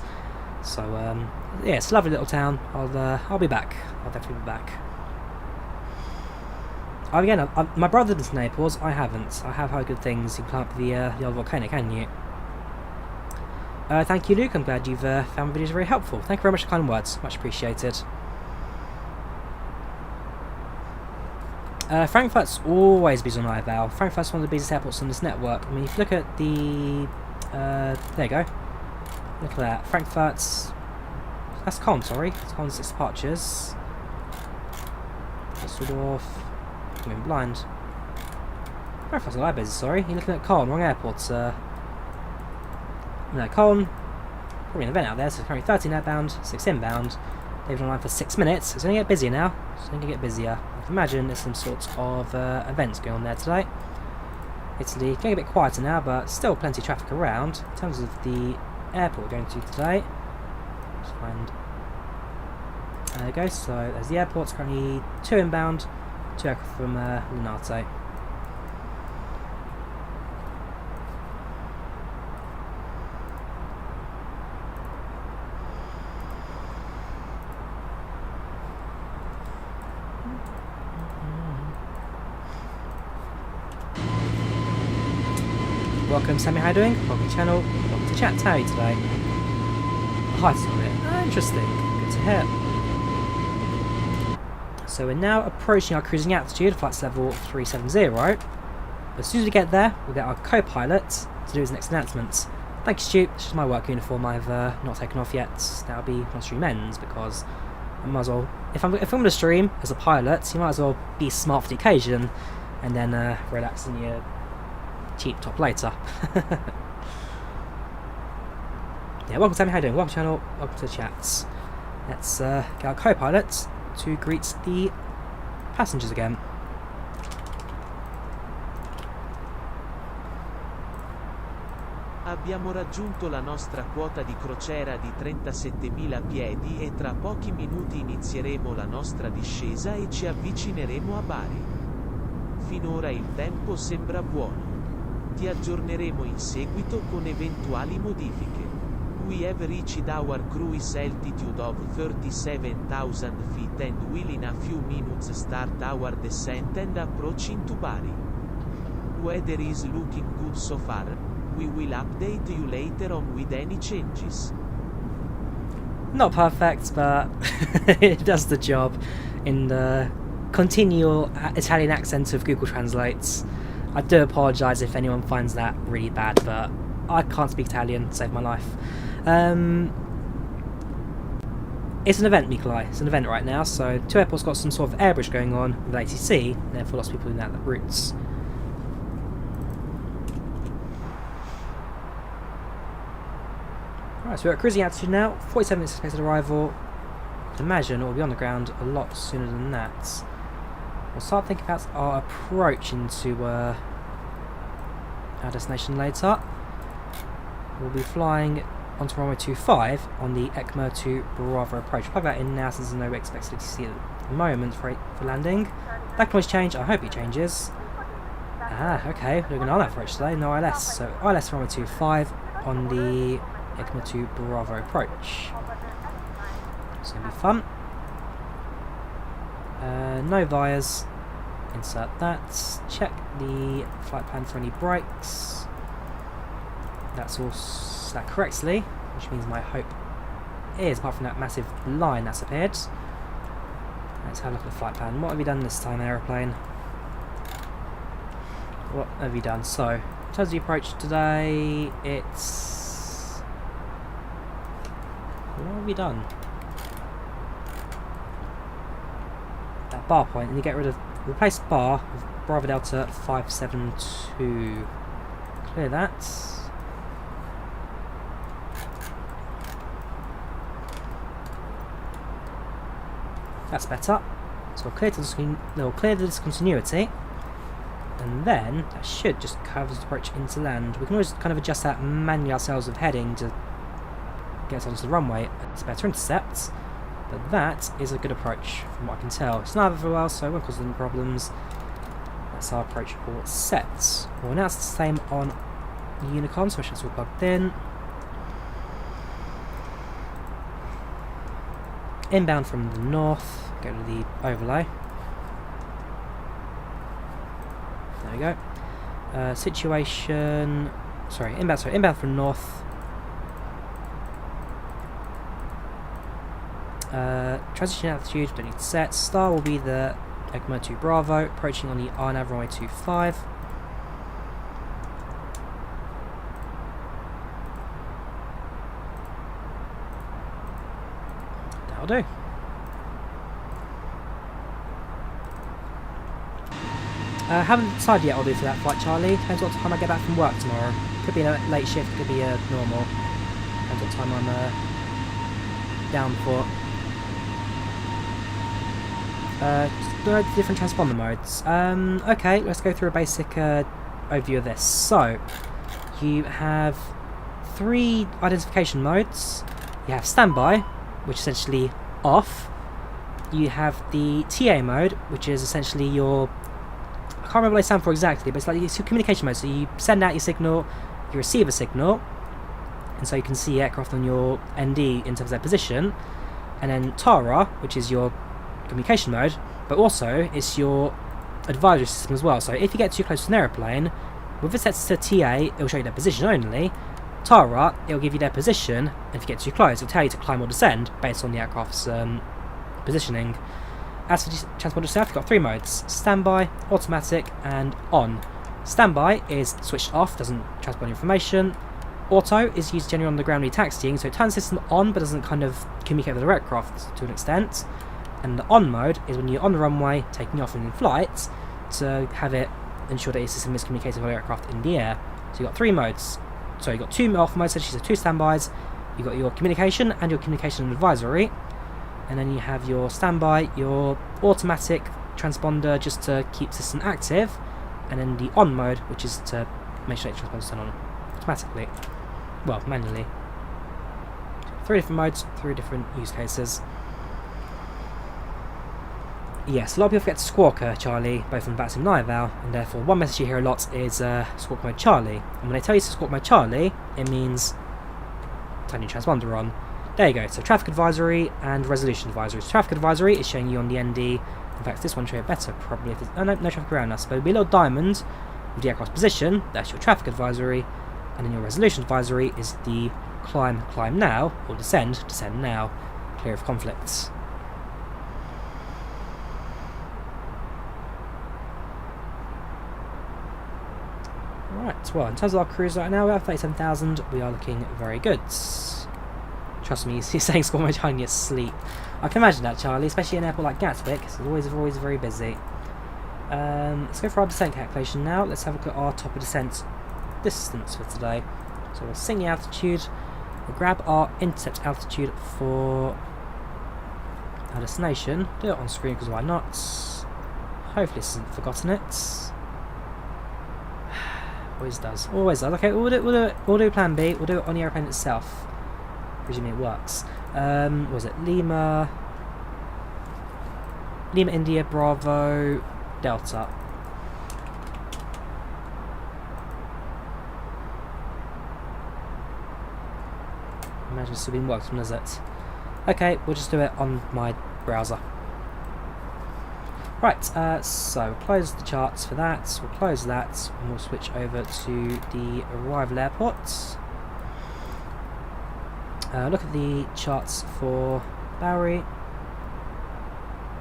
So yeah, it's a lovely little town. I'll be back. I'll definitely be back. Again, my brother's been to Naples. I haven't. I have heard good things. You can climb up the old volcano, can you? Thank you, Luke. I'm glad you've found my videos very helpful. Thank you very much for kind words. Much appreciated. Frankfurt's always busy on IVAO. Frankfurt's one of the busiest airports on this network. I mean, if you look at the... there you go. Look at that. Frankfurt's... That's Cologne, sorry. It's Cologne 6 departures. Düsseldorf. I'm going blind. Frankfurt's not that busy, sorry. You're looking at Cologne, wrong airport. No, Cologne. Probably an event out there, so it's currently 13 outbound, 6 inbound. They've been online for 6 minutes. It's going to get busier now. It's going to get busier. I can imagine there's some sort of events going on there today. Italy. Getting a bit quieter now, but still plenty of traffic around. In terms of the airport we're going to today, let's find. There we go. So there's the airport. It's currently 2 inbound, 2 aircraft from Linate. Welcome, Sammy, how you doing? Welcome to the channel, welcome to chat. How are you today? Hi, Simon. Interesting, good to hear. So we're now approaching our cruising altitude, flight's level 370. As soon as we get there, we'll get our co-pilot to do his next announcements. Thank you, Stu. This is my work uniform. I've not taken off yet. That'll be on stream ends because I might as well. If I'm going to stream as a pilot, you might as well be smart for the occasion, and then relax in your cheap top later. Yeah, welcome Sammy, how you doing? Welcome to the channel, welcome to the chats. Let's get our co-pilot to greet the passengers again. Abbiamo raggiunto la nostra quota di crociera di 37.000 piedi e tra pochi minuti inizieremo la nostra discesa e ci avvicineremo a Bari. Finora il tempo sembra buono. Ti aggiorneremo in seguito con eventuali modifiche. We have reached our cruise altitude of 37,000 feet and will in a few minutes start our descent and approach into Bari. Weather is looking good so far. We will update you later on with any changes. Not perfect, but it does the job in the continual Italian accent of Google Translates. I do apologise if anyone finds that really bad, but I can't speak Italian to save my life. It's an event, Nikolai. It's an event right now, so 2 airports got some sort of airbrush going on with ATC, therefore lots of people doing that routes. Right, so we're at cruising altitude now, 47 minutes expected arrival. I can imagine we'll be on the ground a lot sooner than that. We'll start thinking about our approach into our destination later. We'll be flying onto runway 25 on the ECMA to Bravo approach. I'll plug that in now since there's no expected to see at the moment for landing. That can always change, I hope it changes. Ah, okay, we're going to that approach today, no ILS. So ILS runway 25 on the ECMA to Bravo approach. It's going to be fun. No wires. Insert that. Check the flight plan for any brakes. That's all set correctly, which means my hope is, apart from that massive line that's appeared. Let's have a look at the flight plan. What have you done this time, aeroplane? What have you done? So, in terms of the approach today, it's... What have you done? That bar point, and you get rid of... Replace bar with Bravo Delta 572. Clear that. That's better. So we'll clear the discontinuity, and then that should just cover the approach into land. We can always kind of adjust that manually ourselves with heading to get us onto the runway. It's a better intercept, but that is a good approach from what I can tell. It's not very well, so it won't cause any problems. That's our approach all set. Well, now it's the same on the Unicorn, so it's all plugged in. Inbound from the north, go to the overlay. There we go. Inbound from north. Transition altitude, don't need to set. Star will be the ECMA 2 Bravo, approaching on the RNAV runway 25. That'll do. Haven't decided yet what I'll do for that flight, Charlie. Depends what time I get back from work tomorrow. Could be a late shift, could be a normal. Depends what time I'm down for. Different transponder modes. Okay, let's go through a basic overview of this. So, you have 3 identification modes. You have standby, which is essentially off. You have the TA mode, which is essentially your... I can't remember what they stand for exactly, but it's like it's your communication mode. So you send out your signal, you receive a signal, and so you can see aircraft on your ND in terms of their position. And then TARA, which is your communication mode, but also it's your advisory system as well. So if you get too close to an aeroplane, with it set to TA, it will show you their position only. TARA, it will give you their position, and if you get too close, it will tell you to climb or descend based on the aircraft's positioning. As for the transponder itself, you've got 3 modes: standby, automatic, and on. Standby is switched off, doesn't transport information. Auto is used generally on the ground re-taxiing, so it turns the system on but doesn't kind of communicate with the aircraft to an extent. And the on mode is when you're on the runway, taking off and in flight, to have it ensure that your system is communicating with the aircraft in the air. So you've got 3 modes. So you've got 2 alpha modes, so 2 standbys. You've got your communication and your communication and advisory. And then you have your standby, your automatic transponder just to keep the system active. And then the on mode, which is to make sure the transponders turn on automatically. Well, manually. 3 different modes, 3 different use cases. Yes, a lot of people forget to squawk Charlie, both on VATSIM and IVAO, and therefore one message you hear a lot is squawk mode Charlie. And when they tell you to squawk mode Charlie, it means turn your transponder on. There you go, so traffic advisory and resolution advisory. So traffic advisory is showing you on the ND. In fact, this one will show it better probably. If there's, oh no, no traffic around us, but it'll be a little diamond with the aircraft's position. That's your traffic advisory. And then your resolution advisory is the climb now, or descend now, clear of conflicts. Right, well, in terms of our cruise right now, we have 37,000, we are looking very good. Trust me, you're saying score my time in your sleep. I can imagine that, Charlie, especially in an airport like Gatwick, it's always very busy. Let's go for our descent calculation now. Let's have a look at our top of descent distance for today. So we'll sing the altitude, we'll grab our intercept altitude for our destination, do it on screen because why not? Hopefully this hasn't forgotten it. Always does. Okay, we'll do plan B, we'll do it on the airplane itself. Presuming it works. What was it? Lima India Bravo Delta. Imagine it's still being worked on, is it? Okay, we'll just do it on my browser. Right, so we'll close the charts for that, we'll close that, and we'll switch over to the arrival airport. Look at the charts for Bari.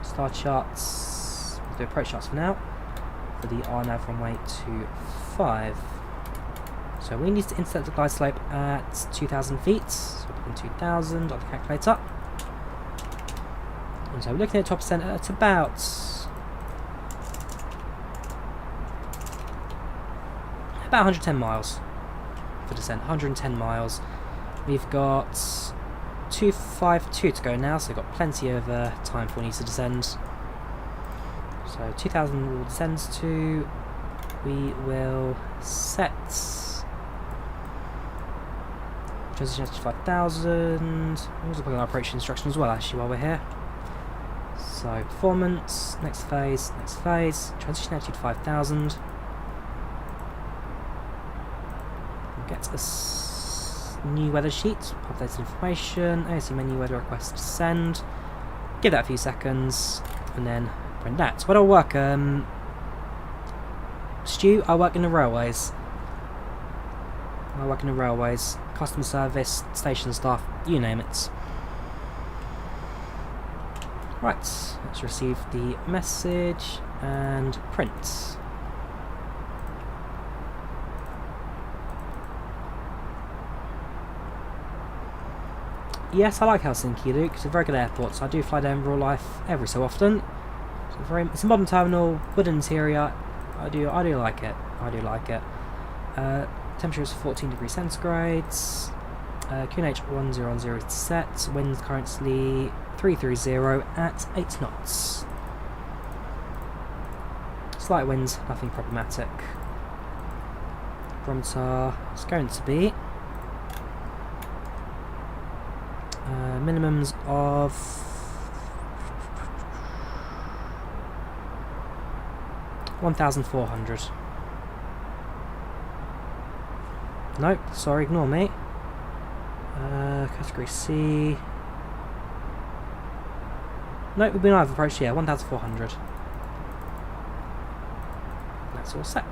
Star charts, we'll do approach charts for now, for the RNAV runway 25. So we need to intercept the glide slope at 2,000 feet, so we'll put in 2,000 on the calculator. And so we're looking at top percent at about about 110 miles for descent, 110 miles. We've got 252 to go now, so we've got plenty of time for we need to descend. So 2,000 will descend to, we will set transition to 5,000. We'll also put on our approach instruction as well actually while we're here. So performance, next phase, transition altitude 5,000. Get a new weather sheet, updated information, AOC menu weather request to send. Give that a few seconds, and then print that. So where do I work? Stu, I work in the railways. Customer service, station staff, you name it. Right, let's receive the message and print. Yes, I like Helsinki, Luke. It's a very good airport, so I do fly there in real life every so often. It's a modern terminal, wooden interior. I do like it. Temperature is 14 degrees centigrade. QNH 1010 is set. Winds currently 330 at 8 knots. Slight winds, nothing problematic. barometer is going to be minimums of 1,400. Nope, sorry, ignore me. Category C. Nope, we've been either approached, yeah, 1,400. That's all set.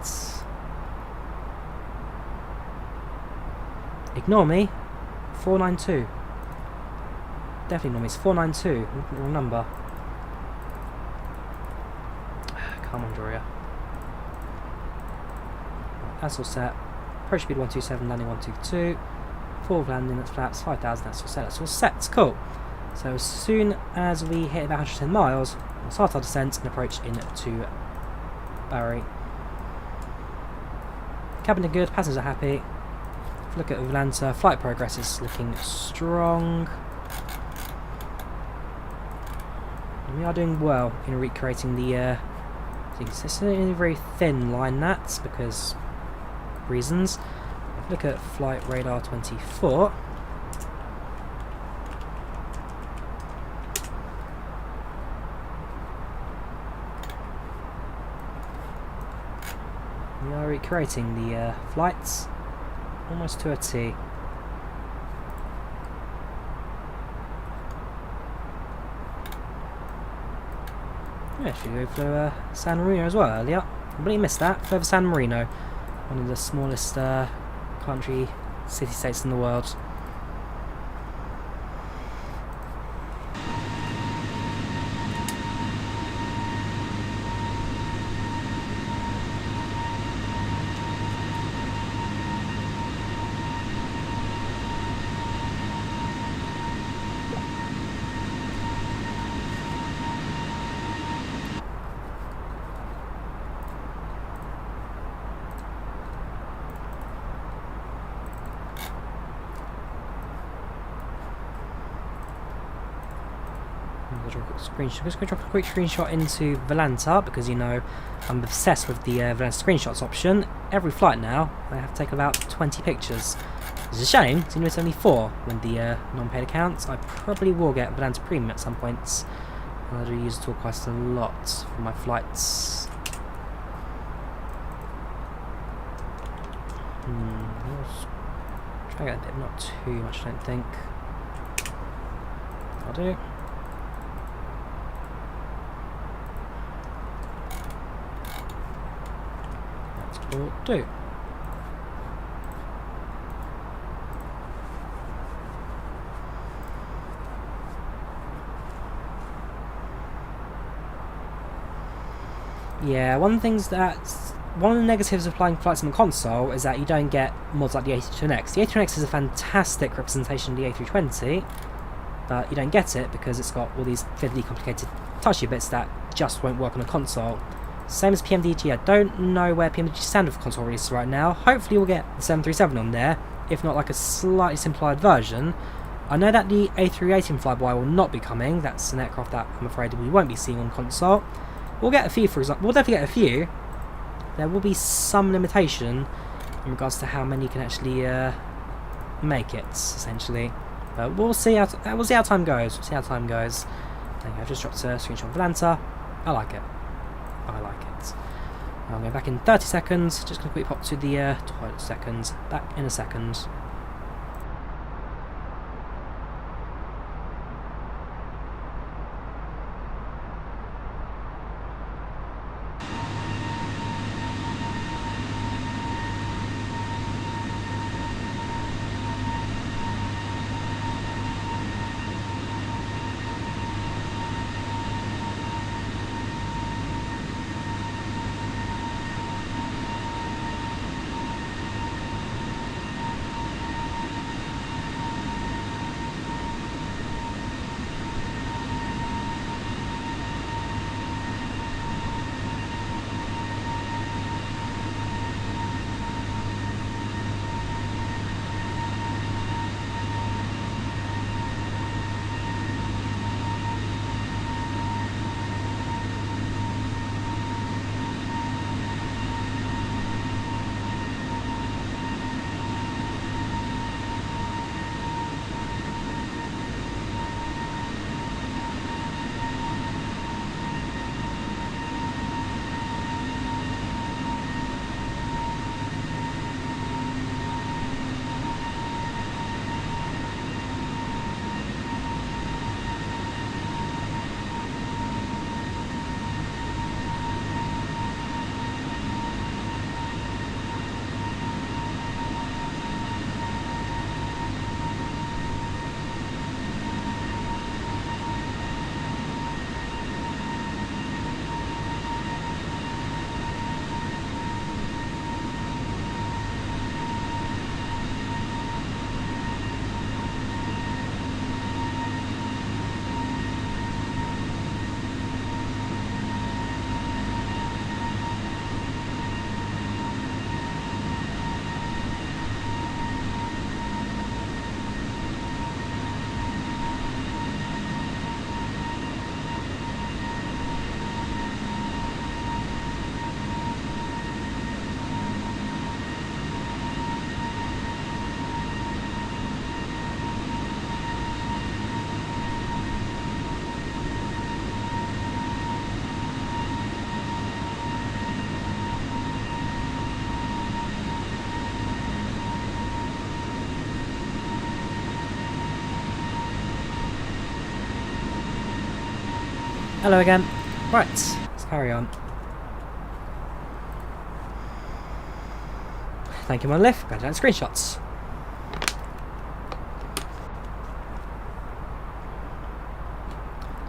Ignore me. 492. Definitely ignore me, it's 492. Wrong number. Come on, Drawyah. That's all set. Approach speed 127, landing 122. Forward landing, that's flaps, 5,000, that's all set. That's all set. Cool. So as soon as we hit about 110 miles, we'll start our descent and approach into Bari. Cabin are good, passengers are happy. If we look at Volanta, flight progress is looking strong. And we are doing well in recreating the things. It's a very thin line, that's because reasons. If we look at flight radar 24. We are recreating the flights almost to a T. We actually flew San Marino as well earlier. I completely missed that. Flew over San Marino, one of the smallest country city-states in the world. Just going to drop a quick screenshot into Volanta because, you know, I'm obsessed with the Volanta screenshots option. Every flight now, I have to take about 20 pictures. It's a shame, because it's only 4 with the non-paid accounts. I probably will get Volanta Premium at some points. I do use the tool quite a lot for my flights. Try to get a bit, not too much, I don't think. I'll do. Will do. Yeah, one of the negatives of playing flights on the console is that you don't get mods like the A32NX. The A32NX is a fantastic representation of the A320, but you don't get it because it's got all these fiddly, complicated, touchy bits that just won't work on a console. Same as PMDG, I don't know where PMDG standard for console releases right now. Hopefully we'll get the 737 on there, if not like a slightly simplified version. I know that the A318 FlyByWire will not be coming. That's an aircraft that I'm afraid we won't be seeing on console. We'll get a few, for example. We'll definitely get a few. There will be some limitation in regards to how many can actually make it, essentially. But we'll see how time goes. We'll see how time goes. There you go, I've just dropped a screenshot of Volanta. I like it. I like it. I'll go back in 30 seconds. Just going to quickly pop to the toilet seconds. Back in a second. Hello again. Right, let's carry on. Thank you, Monolith. Go down screenshots.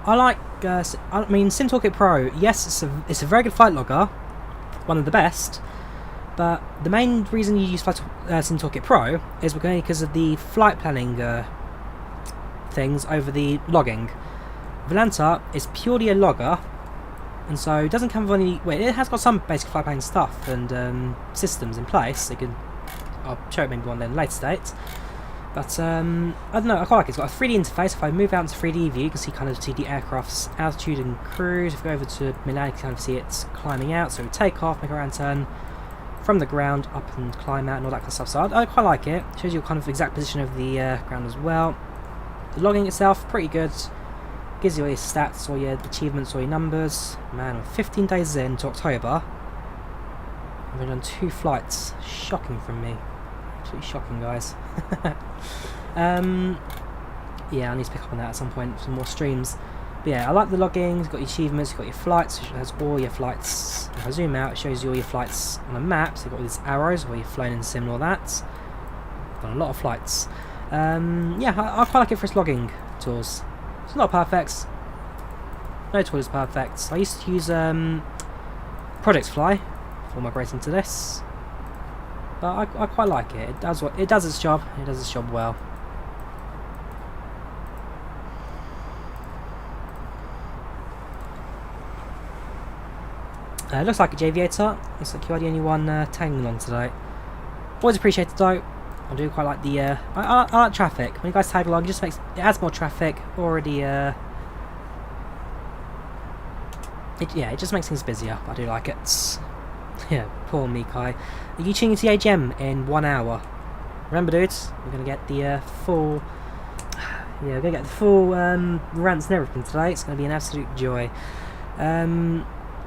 I like, I mean, SimToolkit Pro, yes, it's a very good flight logger, one of the best, but the main reason you use SimToolkit Pro is because of the flight planning things over the logging. Volanta is purely a logger, and so it doesn't come with any. Well, it has got some basic flight planning stuff and systems in place. I'll show it maybe one in a later date. But I don't know. I quite like it. It's got a 3D interface. If I move out into 3D view, you can see the aircraft's altitude and cruise. If we go over to Milan, you can kind of see it climbing out. So we take off, make a round turn from the ground up and climb out and all that kind of stuff. So I quite like it. Shows you kind of exact position of the ground as well. The logging itself, pretty good. Gives you all your stats, all your achievements, all your numbers. Man, I'm 15 days into October. I've only done 2 flights. Shocking from me. Absolutely shocking, guys. Yeah, I need to pick up on that at some point, some more streams. But yeah, I like the logging. You've got your achievements, you've got your flights, which has all your flights. If I zoom out, it shows you all your flights on a map. So you've got all these arrows where you've flown in sim and all that. Done a lot of flights. Yeah, I quite like it for its logging tools. It's not perfect. No tool is perfect. I used to use Project Fly before migrating to this, but I quite like it. It does its job. It does its job well. Looks like a Javiator. Looks like you are the only one tagging along today. Always appreciate it though. I do quite like the I like traffic. When you guys tag along, it adds more traffic. Already it just makes things busier. I do like it. Yeah, poor me, Kai. Are you tuning into the AGM in 1 hour? Remember, dudes, we're gonna get the full. Yeah, we're gonna get the full rants and everything today. It's gonna be an absolute joy.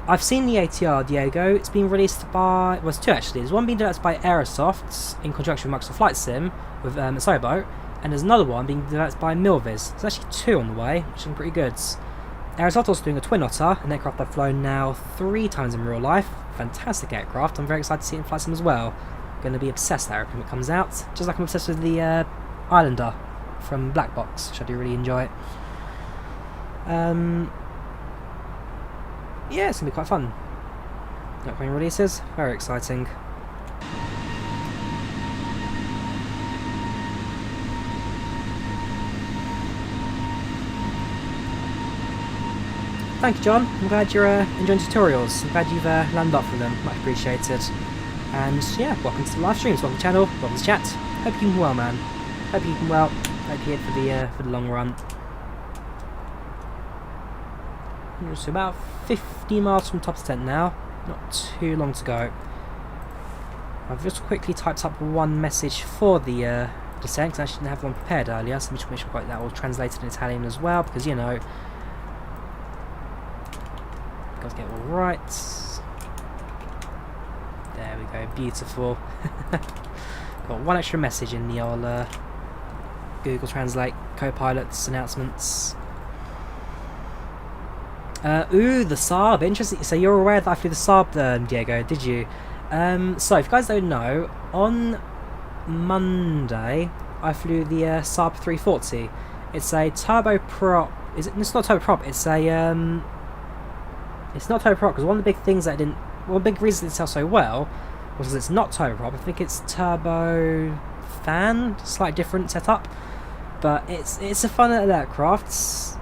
I've seen the ATR Diego. It's been released by... Well, it's 2 actually. There's one being developed by Aerosoft in conjunction with Microsoft Flight Sim with Sobo, and there's another one being developed by Milviz. There's actually 2 on the way, which is pretty good. Aerosoft also doing a Twin Otter, an aircraft I've flown now 3 times in real life. Fantastic aircraft. I'm very excited to see it in Flight Sim as well. Going to be obsessed with that aircraft when it comes out. Just like I'm obsessed with the Islander from Black Box, which I do really enjoy. Yeah, it's going to be quite fun. Upcoming releases, very exciting. Thank you, John. I'm glad you're enjoying tutorials. I'm glad you've landed up for them. Much appreciated. And yeah, welcome to the live streams, welcome to the channel, welcome to the chat. Hope you're keeping well, man. Hope you're keeping well. Hope you're here for the long run. So about 50 miles from top tent now, not too long to go. I've just quickly typed up one message for the descent, because I actually didn't have one prepared earlier, so I'm just make sure I've got that all translated in Italian as well, because you know, got to get it all right. There we go, beautiful. Got one extra message in the old Google Translate Copilot's announcements. Ooh, the Saab, interesting. So you're aware that I flew the Saab, Diego, did you? So if you guys don't know, on Monday I flew the Saab 340. It's a turboprop. It's not turboprop. It's a it's not turboprop because one of the big things that didn't. One big reason it sells so well was because it's not turboprop. I think it's turbo fan, slightly different setup, but it's a fun little aircraft.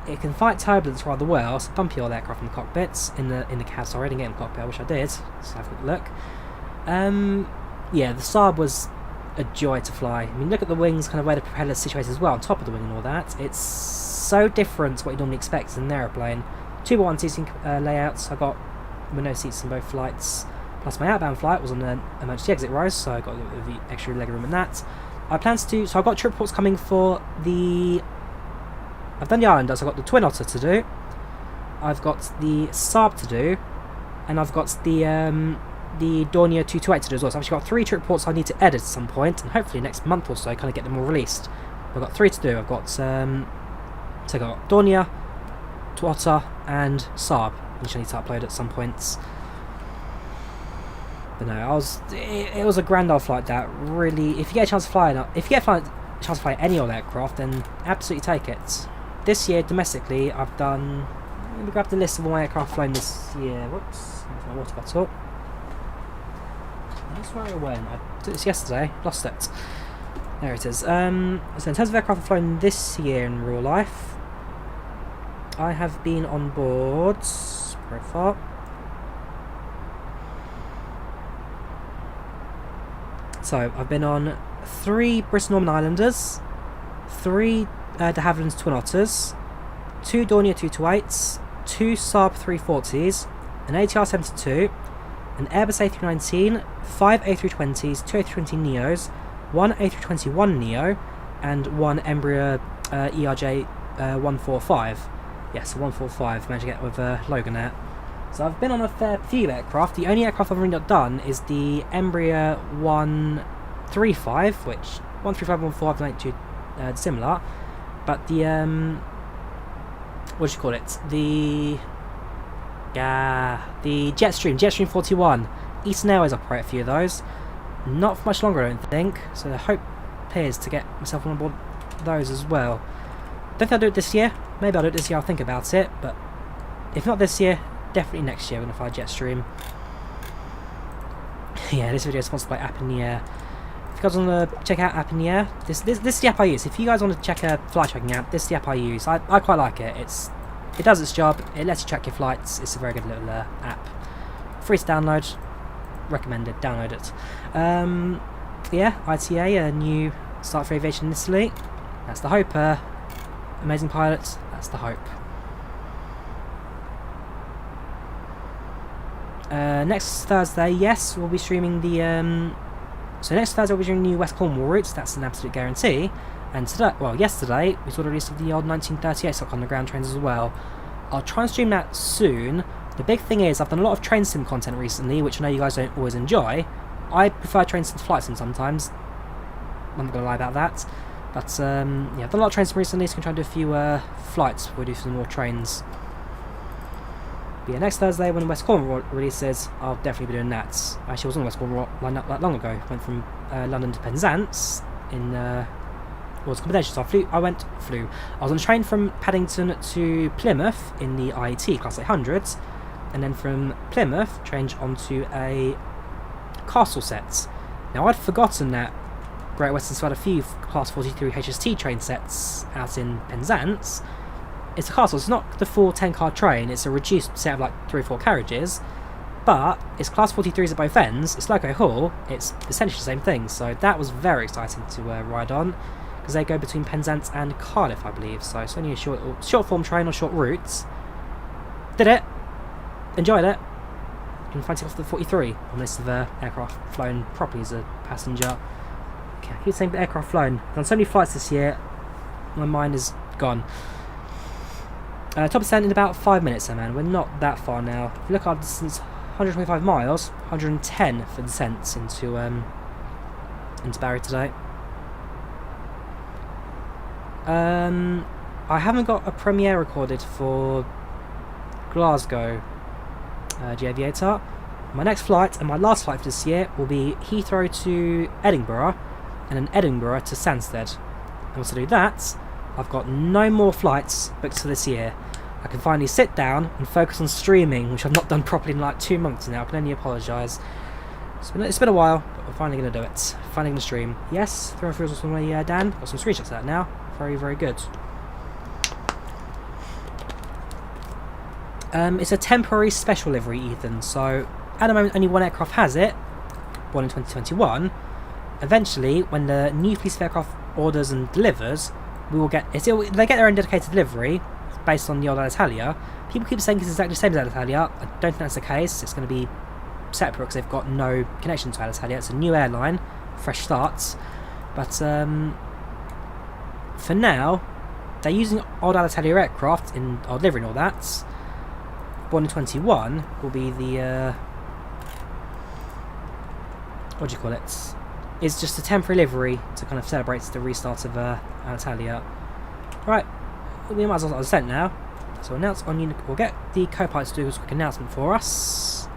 It can fight turbulence rather well. It's a bumpy old aircraft in the cockpits, in the cab. Sorry, I didn't get in the cockpit. I wish I did. Let's have a quick look. Yeah, the Saab was a joy to fly. I mean, look at the wings, kind of where the propeller's situated as well, on top of the wing and all that. It's so different to what you normally expect in an aeroplane. 2x1 seating layouts. I got window seats in both flights. Plus, my outbound flight was on the emergency exit rows, so I got the extra leg room in that. I plan to do. So I've got trip reports coming for the. I've done the Islander, so I've got the Twin Otter to do, I've got the Saab to do, and I've got the Drawyah 228 to do as well. So I've actually got 3 trip reports I need to edit at some point, and hopefully next month or so I kind of get them all released. I've got 3 to do. I've got so I've got Drawyah, to Otter and Saab, which I need to upload at some points. But no, it was a grand old flight. That really, if you get a chance to fly, chance to fly any old aircraft, then absolutely take it. This year, domestically, I've done. Let me grab the list of all my aircraft flown this year. Whoops, that's my water bottle. That's where I went. I did this yesterday, lost it. There it is. So in terms of aircraft I've flown this year in real life, I have been on board. Profile. So I've been on 3 Bristol Norman Islanders, 3 de Havilland's Twin Otters, 2 Dornier 228s, 2 Saab 340s, an ATR 72, an Airbus A319, 5 A320s, 2 A320neos, 1 A321 neo, and 1 Embraer ERJ 145. Yes, 145. Managed to get with Logan there. So I've been on a fair few aircraft. The only aircraft I've really not done is the Embraer 135, which 135 and 145 are not too similar. But the what do you call it? The Jetstream 41. Eastern Airways operate a few of those. Not for much longer, I don't think. So the hope appears to get myself on board those as well. Don't think I'll do it this year. Maybe I'll do it this year. I'll think about it. But if not this year, definitely next year when I fly Jetstream. Yeah, this video is sponsored by AppInTheAir. If you guys want to check out AppInTheAir, this is the app I use. If you guys want to check a flight tracking app, this is the app I use. I quite like it. It does its job. It lets you track your flights. It's a very good little app. Free to download. Recommended. Download it. Yeah, ITA, a new start for aviation in Italy. That's the hope. Amazing pilot. That's the hope. Next Thursday, yes, we'll be streaming the. So next Thursday we'll be streaming new West Cornwall routes. That's an absolute guarantee. And today, well, yesterday we saw the release of the old 1938 stock on the ground trains as well. I'll try and stream that soon. The big thing is I've done a lot of train sim content recently, which I know you guys don't always enjoy. I prefer train sim to flight sim sometimes. I'm not going to lie about that. But yeah, I've done a lot of train sim recently, so I'm going to try and do a few flights before we do some more trains. But yeah, next Thursday when West Cornwall releases, I'll definitely be doing that. Actually, I was on West Cornwall not that long ago. Went from London to Penzance in was combination. So I was on a train from Paddington to Plymouth in the IET Class 800s, and then from Plymouth changed onto a Castle set. Now I'd forgotten that Great Western still had a few Class 43 HST train sets out in Penzance. It's a Castle, it's not the full 10-car train, it's a reduced set of like 3 or 4 carriages, but it's Class 43s at both ends, it's Loco Hall, it's essentially the same thing, so that was very exciting to ride on, because they go between Penzance and Cardiff, I believe, so it's only a short form train or short routes. Did it, enjoyed it. You can fancy off the 43 on this of aircraft flown properly as a passenger. Okay, I keep saying aircraft flown. I've done so many flights this year, my mind is gone. Top descent in about 5 minutes, so man, we're not that far now. If you look at our distance, 125 miles, 110 for descent into Bari today. I haven't got a premiere recorded for Glasgow Aviator. My next flight and my last flight for this year will be Heathrow to Edinburgh and then Edinburgh to Stansted. And once I do that, I've got no more flights booked for this year. I can finally sit down and focus on streaming, which I've not done properly in like 2 months now. I can only apologise. It's been a while, but we're finally going to do it. Finally going to stream. Yes, throwing through some way, Dan. Got some screenshots of that now. Very, very good. It's a temporary special livery, Ethan. So at the moment, only one aircraft has it. One in 2021. Eventually, when the new piece of aircraft orders and delivers, we will get. They get their own dedicated livery based on the old Alitalia. People keep saying it's exactly the same as Alitalia. I don't think that's the case. It's going to be separate because they've got no connection to Alitalia. It's a new airline, fresh starts. But for now, they're using old Alitalia aircraft in old livery and all that. Born in 21 will be the what do you call it? It's just a temporary livery to kind of celebrate the restart of Alitalia. Right, we might as well start the descent now. So we'll get the co-pilot to do a quick announcement for us.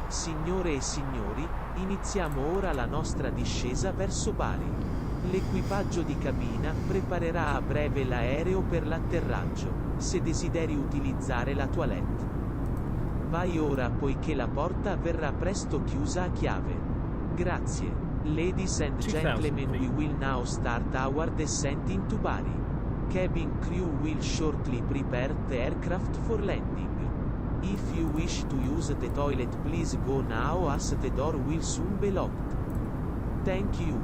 Signore e signori, iniziamo ora la nostra discesa verso Bari. L'equipaggio di cabina preparerà a breve l'aereo per l'atterraggio, se desideri utilizzare la toilette. Vai ora poiché la porta verrà presto chiusa a chiave. Grazie. Ladies and gentlemen, we will now start our descent into Bari. Cabin crew will shortly prepare the aircraft for landing. If you wish to use the toilet, please go now as the door will soon be locked. Thank you.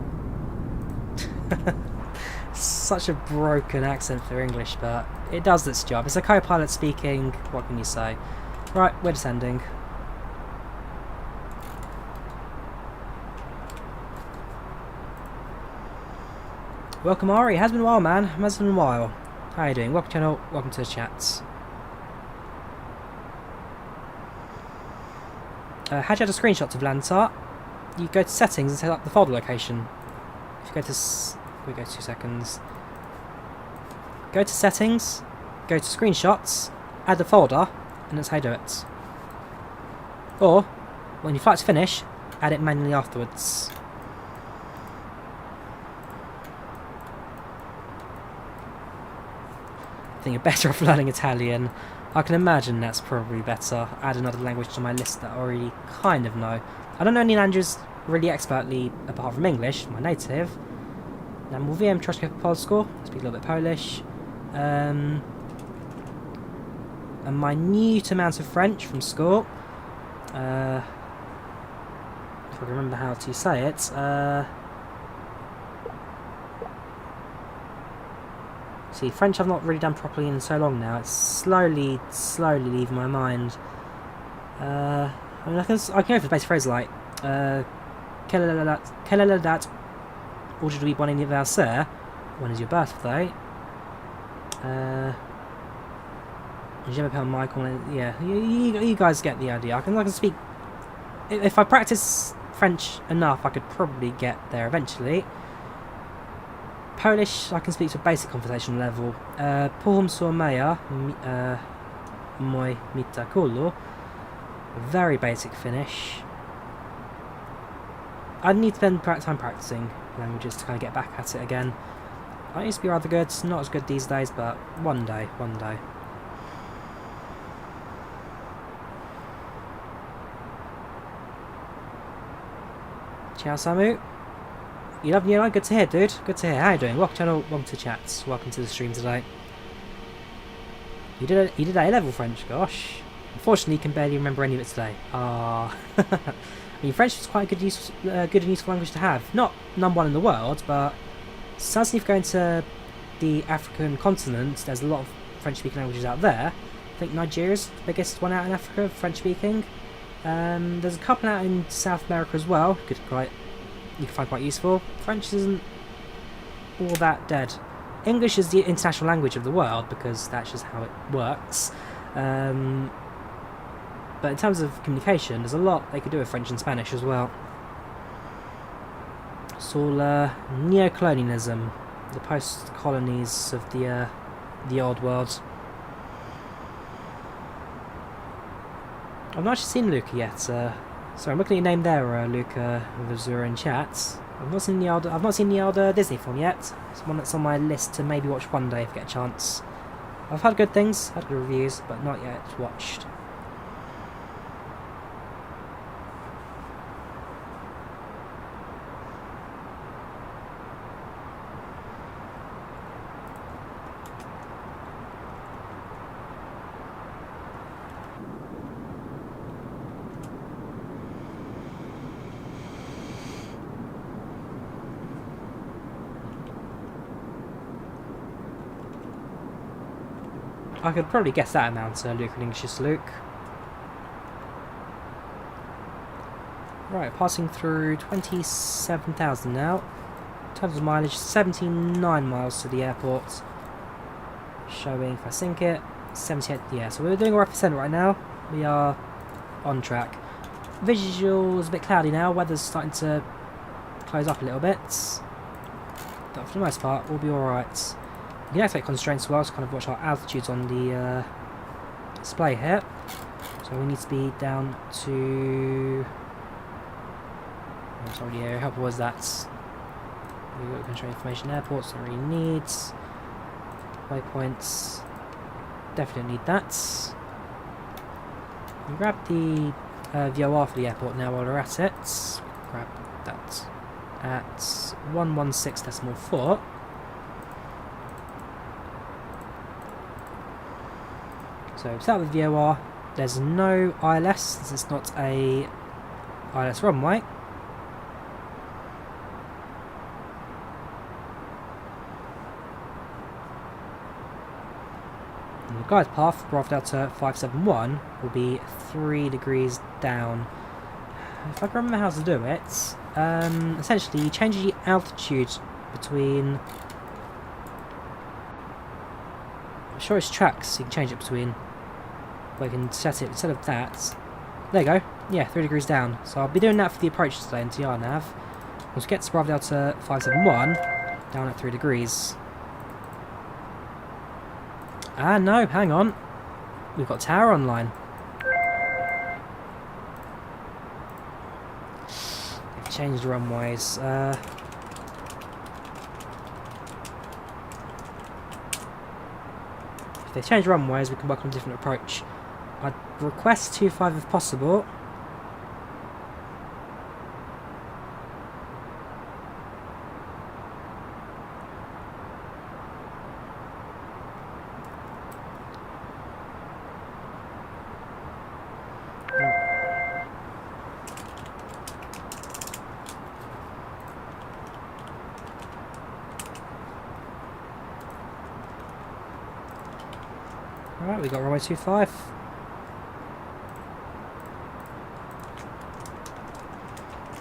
Such a broken accent for English, but it does its job. It's a co-pilot speaking, what can you say? Right, we're descending. Welcome Ari, has been a while man, has been a while. How are you doing? Welcome to the channel, welcome to the chats. Had you had a screenshot of Volanta? You go to settings and set up the folder location. If you go to we go 2 seconds. Go to settings, go to screenshots, add the folder, and that's how you do it. Or, when your flight's finished, add it manually afterwards. I think you're better off learning Italian. I can imagine that's probably better. Add another language to my list that I already kind of know. I don't know any languages really expertly apart from English, my native. Now mówiłem troszkę po polsku, speak a little bit Polish. And my minute amount of French from school. If I can remember how to say it. See, French I've not really done properly in so long now. It's slowly leaving my mind. I mean, I can go for the basic phrases like quelle est la date aujourd'hui bon anniversaire? When is your birthday? Je m'appelle Michael. Yeah, you guys get the idea. I can speak. If I practice French enough, I could probably get there eventually. Polish, I can speak to a basic conversational level. Pohom Sormeya, moi mitakolo. Very basic Finnish. I need to spend time practicing languages to kind of get back at it again. I used to be rather good, not as good these days, but one day. Ciao Samu. You love Nero? Good to hear, dude. Good to hear. How you doing? Welcome to channel, welcome to chats. Welcome to the stream today. You did A-level French, gosh. Unfortunately, you can barely remember any of it today. Ah. I mean, French is quite a good and useful language to have. Not #1 in the world, but certainly if you're going to the African continent, there's a lot of French-speaking languages out there. I think Nigeria's the biggest one out in Africa, French-speaking. There's a couple out in South America as well. You can find quite useful. French isn't all that dead. English is the international language of the world because that's just how it works. But in terms of communication, there's a lot they could do with French and Spanish as well. It's all neocolonialism, the post-colonies of the old world. I've not actually seen Luca yet. Sorry, I'm looking at your name there, Luca Vazura in chat. I've not seen the old Disney film yet. It's one that's on my list to maybe watch one day if I get a chance. I've heard good things, had good reviews, but not yet watched. I could probably guess that amount, Luke and English Luke. Right, passing through 27,000 now. In terms of mileage, 79 miles to the airport. Showing, if I sync it, 78, yeah, so we're doing a rough percent right now. We are on track. Visuals a bit cloudy now, weather's starting to close up a little bit. But for the most part, we'll be alright. can activate constraints as well to kind of watch our altitudes on the display here. So we need to be down to... oh, sorry, yeah, how was that? We've got constraint information, airports, don't really need. Waypoints, definitely need that. We grab the VOR for the airport now while we're at it. Grab that at 116.4. So start with VOR. There's no ILS, since it's not a ILS runway. And the guide path, Bravo Delta 571, will be 3 degrees down. If I can remember how to do it, essentially you change the altitude between... I'm sure it's tracks, you can change it between... we can set it instead of that. There you go. Yeah, 3 degrees down. So I'll be doing that for the approach today in TR nav. Once we get to Bravo Delta 571, down at 3 degrees. Ah, no, hang on. We've got tower online. They've changed the runways. If they change runways, we can work on a different approach. I'd request 25 if possible. Alright, we got runway 25.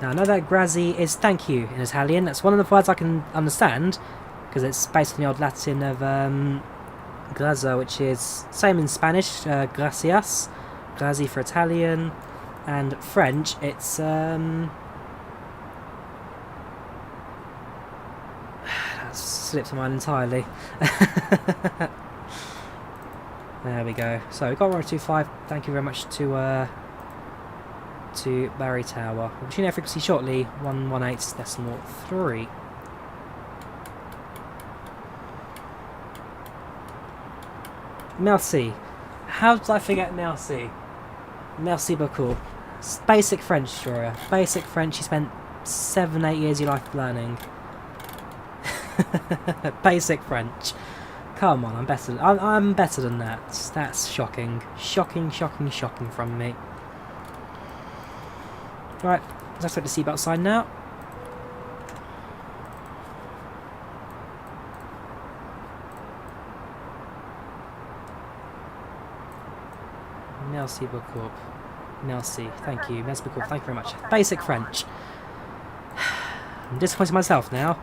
Now I know that grazie is thank you in Italian. That's one of the words I can understand, because it's based on the old Latin of grazo, which is same in Spanish, gracias, grazie for Italian, and French it's that slipped my mind entirely. There we go. So we've got runway 25. Thank you very much to Bari Tower. We'll be tuning air frequency shortly, 118.3. Merci. How did I forget merci? Merci beaucoup. It's basic French, Drawyah. Basic French you spent 7-8 years of your life learning. Basic French. Come on, I'm better than that. That's shocking. Shocking, shocking, shocking from me. Right, let's take the seatbelt sign now. Merci beaucoup. Merci, thank you. Merci beaucoup, thank you very much. Basic French. I'm disappointed myself now.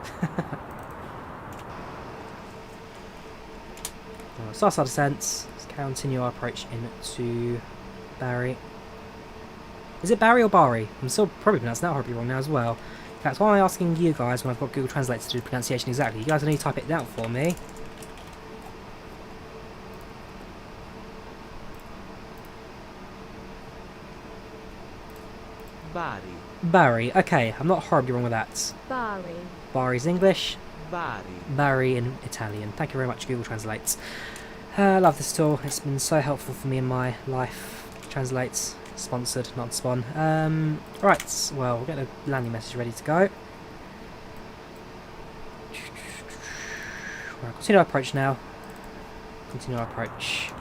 Start our descent. Let's continue our approach into Bari. Is it Bari or Bari? I'm still probably pronouncing that horribly wrong now as well. In fact, why am I asking you guys when I've got Google Translate to do the pronunciation exactly? You guys need to type it down for me. Bari. Bari. Okay, I'm not horribly wrong with that. Bari. Bari's English. Bari. Bari in Italian. Thank you very much, Google Translate. I love this tool. It's been so helpful for me in my life. Translates. Sponsored, not spawn. Right, well, we'll get a landing message ready to go. Right, continue our approach now. Continue our approach.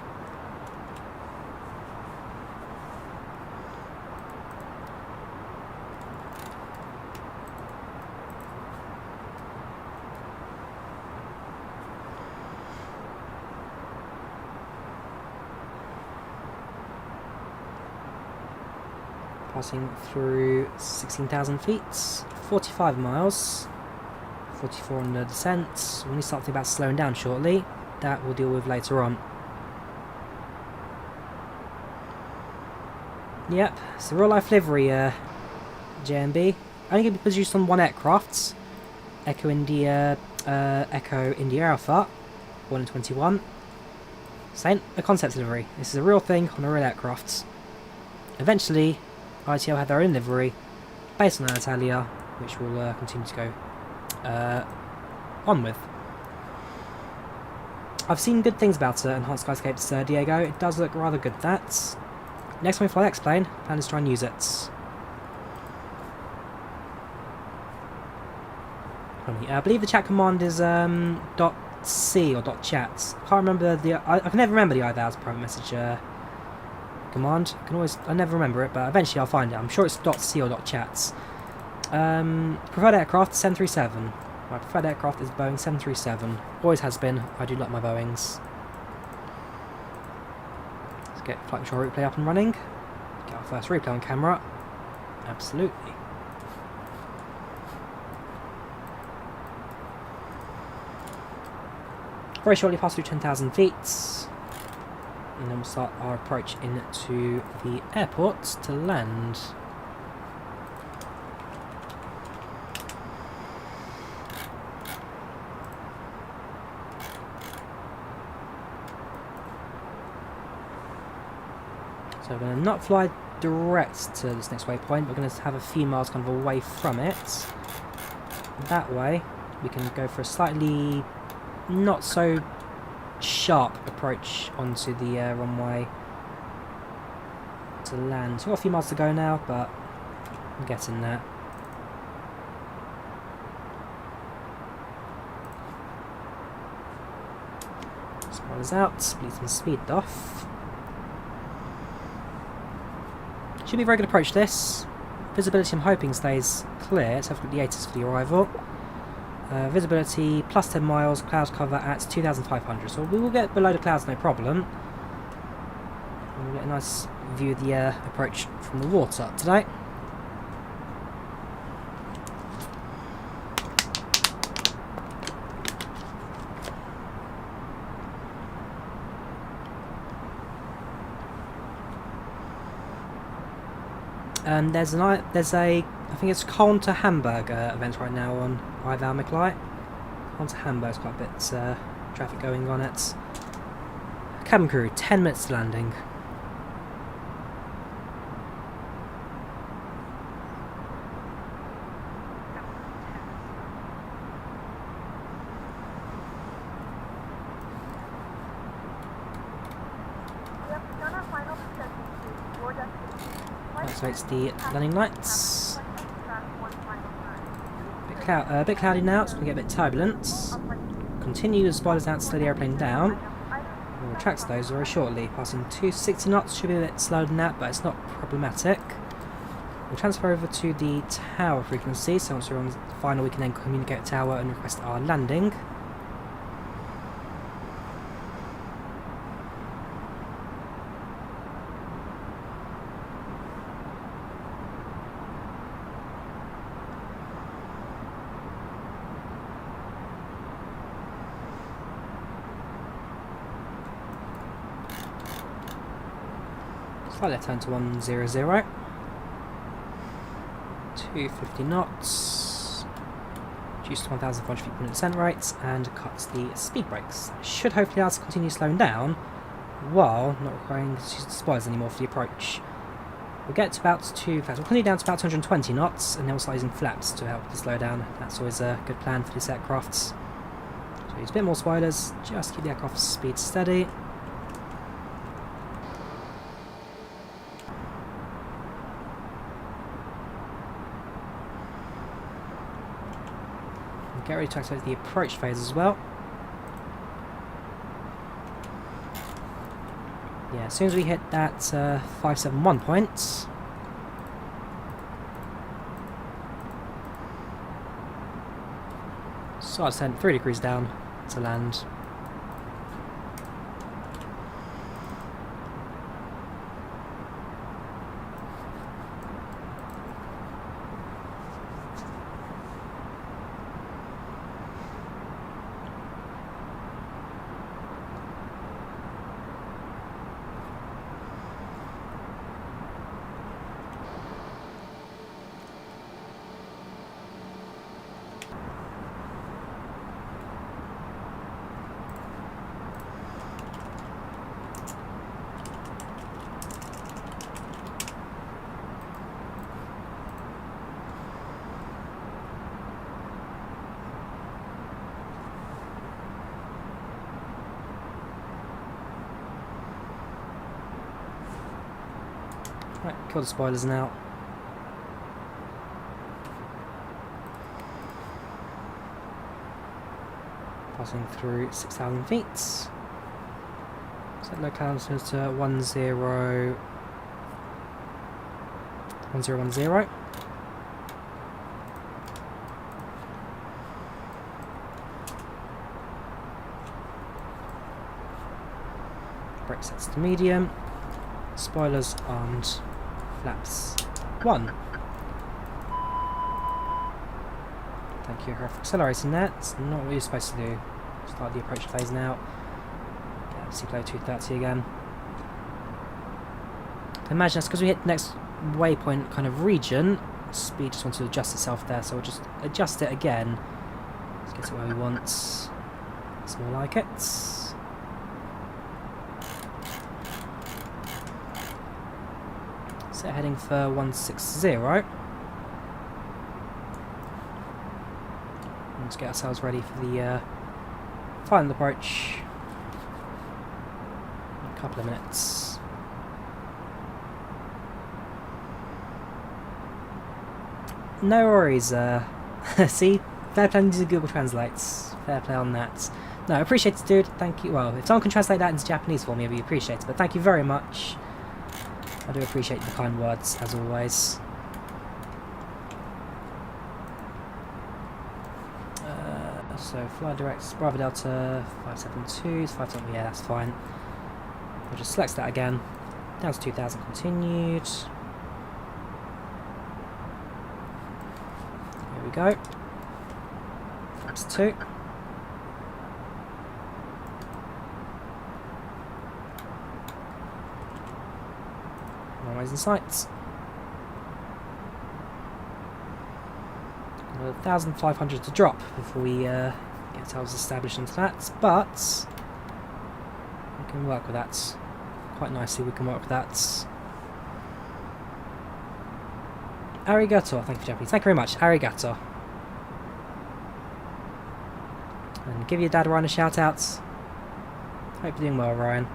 Passing through 16,000 feet, 45 miles, 44 on the descent. We'll need to start thinking about slowing down shortly. That we'll deal with later on. Yep, it's a real life livery, JMB. Only going to be produced on one aircraft, Echo India Alpha. born in 21. This ain't a concept livery. This is a real thing on a real aircraft. Eventually, ITA will have their own livery based on Alitalia, which we'll continue to go on with. I've seen good things about Enhanced Skyscapes Diego. It does look rather good, that. Next time we fly the X-plane, plan is to try and use it. I believe the chat command is .c or .chat. I can't remember I can never remember the IVAO's private message command. I never remember it, but eventually I'll find it. I'm sure it's .c or .chat. Preferred aircraft 737. My preferred aircraft is Boeing 737. Always has been. I do like my Boeings. Let's get flight control replay up and running. Get our first replay on camera. Absolutely. Very shortly pass through 10,000 feet. And then we'll start our approach into the airport to land. So we're going to not fly direct to this next waypoint, we're going to have a few miles kind of away from it. That way we can go for a slightly not so sharp approach onto the runway to land. So we've got a few miles to go now, but I'm getting there. Spoilers out, Bleaton speed off. Should be a very good approach this. Visibility I'm hoping stays clear. Let's have a look at the ATIS for the arrival. Visibility plus 10 miles, cloud cover at 2,500. So we will get below the clouds no problem. We'll get a nice view of the approach from the water today. There's a I think it's Cologne to Hamburg event right now on IVAO McLight. Cologne to Hamburg's quite a bit traffic going on it. Cabin crew, 10 minutes to landing. So it's the landing lights. A bit cloudy now, it's going to get a bit turbulent. Continue the spoilers out to slow the airplane down. We'll retract those very shortly. Passing 260 knots, should be a bit slower than that, but it's not problematic. We'll transfer over to the tower frequency, so once we're on the final we can then communicate with tower and request our landing. Slightly left turn to 100, 250 knots, reduce to 1,400 feet per minute descent rates, and cut the speed brakes. Should hopefully allow us to continue slowing down while not requiring to use the spoilers anymore for the approach. We'll get to about we'll continue down to about 220 knots, and then we'll start using flaps to help the slow down. That's always a good plan for this aircraft. So use a bit more spoilers, just keep the aircraft's speed steady. Get ready to activate the approach phase as well. Yeah, as soon as we hit that 571 point, so I sent 3 degrees down to land. Right, kill the spoilers now. Passing through 6,000 feet. Set locality to 1010. Brake sets to medium. Spoilers armed. Flaps 1. Thank you for accelerating that. It's not what you're supposed to do. Start the approach phase now. Get Ciclo 230 again. Imagine that's because we hit the next waypoint kind of region. Speed just wants to adjust itself there, so we'll just adjust it again. Let's get it where we want. It's more like it. So heading for 160. Let's get ourselves ready for the final approach. In a couple of minutes. No worries. See, fair play to Google Translates. Fair play on that. No, I appreciate it, dude. Thank you. Well, if someone can translate that into Japanese for me, I'd be appreciated. But thank you very much. I do appreciate the kind words, as always. So fly direct, Bravo Delta 572, 570, yeah, that's fine. We'll just select that again. Down to 2000, continued. Here we go. Flaps 2. Runways in sight. 1,500 to drop before we get ourselves established into that, but we can work with that quite nicely. We can work with that. Arigato, thank you for Japanese. Thank you very much. Arigato. And give your dad Ryan a shout out. Hope you're doing well, Ryan.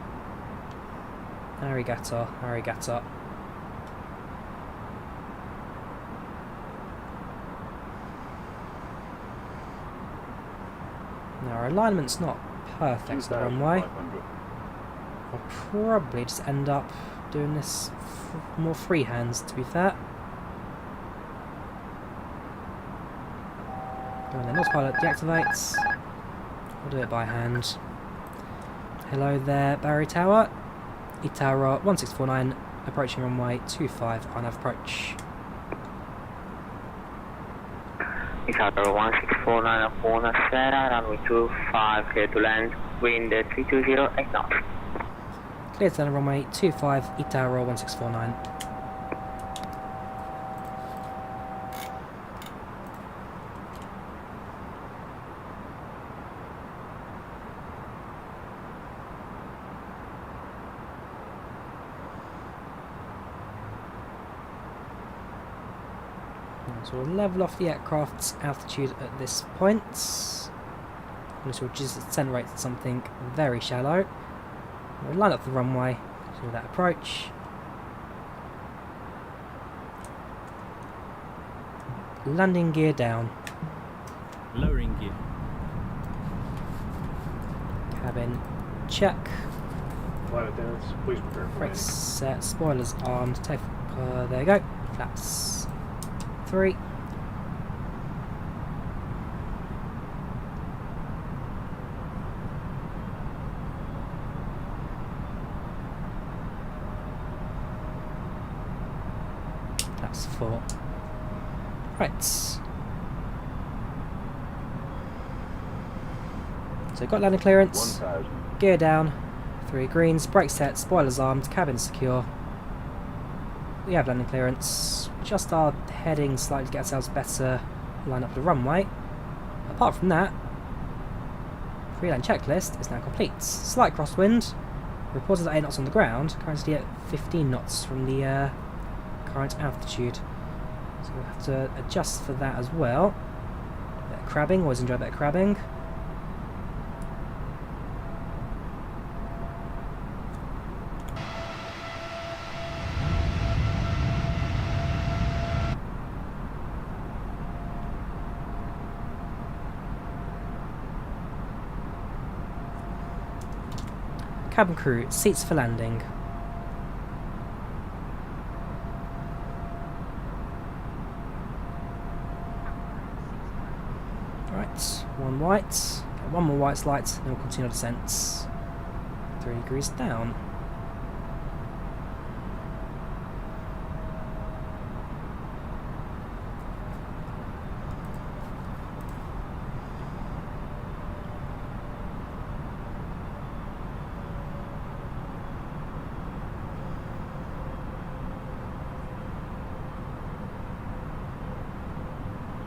Arigato, arigato. Now our alignment's not perfect the runway. I'll probably just end up doing this more freehands, to be fair. And then autopilot deactivates. We'll do it by hand. Hello there, Bari Tower. ITA 1649, approaching runway 25 on approach. Italia 1649 up Buonasera, runway 25, clear to land, wind 320 8 knots. Clear to land runway 25, Italia 1649. So we'll level off the aircraft's altitude at this point. This will just accelerate to something very shallow. We'll line up the runway to that approach. Landing gear down. Lowering gear. Cabin check. Flight attendants, please prepare for Brakes set. Spoilers armed. There you go. Flaps 3. That's 4. Right. So got landing clearance. 1,000. Gear down. 3 greens. Brake set. Spoilers armed. Cabin secure. We have landing clearance. Just our heading slightly to get ourselves better line up the runway. Apart from that, freeland checklist is now complete. Slight crosswind. Reported at 8 knots on the ground. Currently at 15 knots from the current altitude. So we'll have to adjust for that as well. A bit of crabbing. Always enjoy a bit of crabbing. Cabin crew, seats for landing. Right, one white. Okay, one more white light, then we'll continue our descent. 3 degrees down.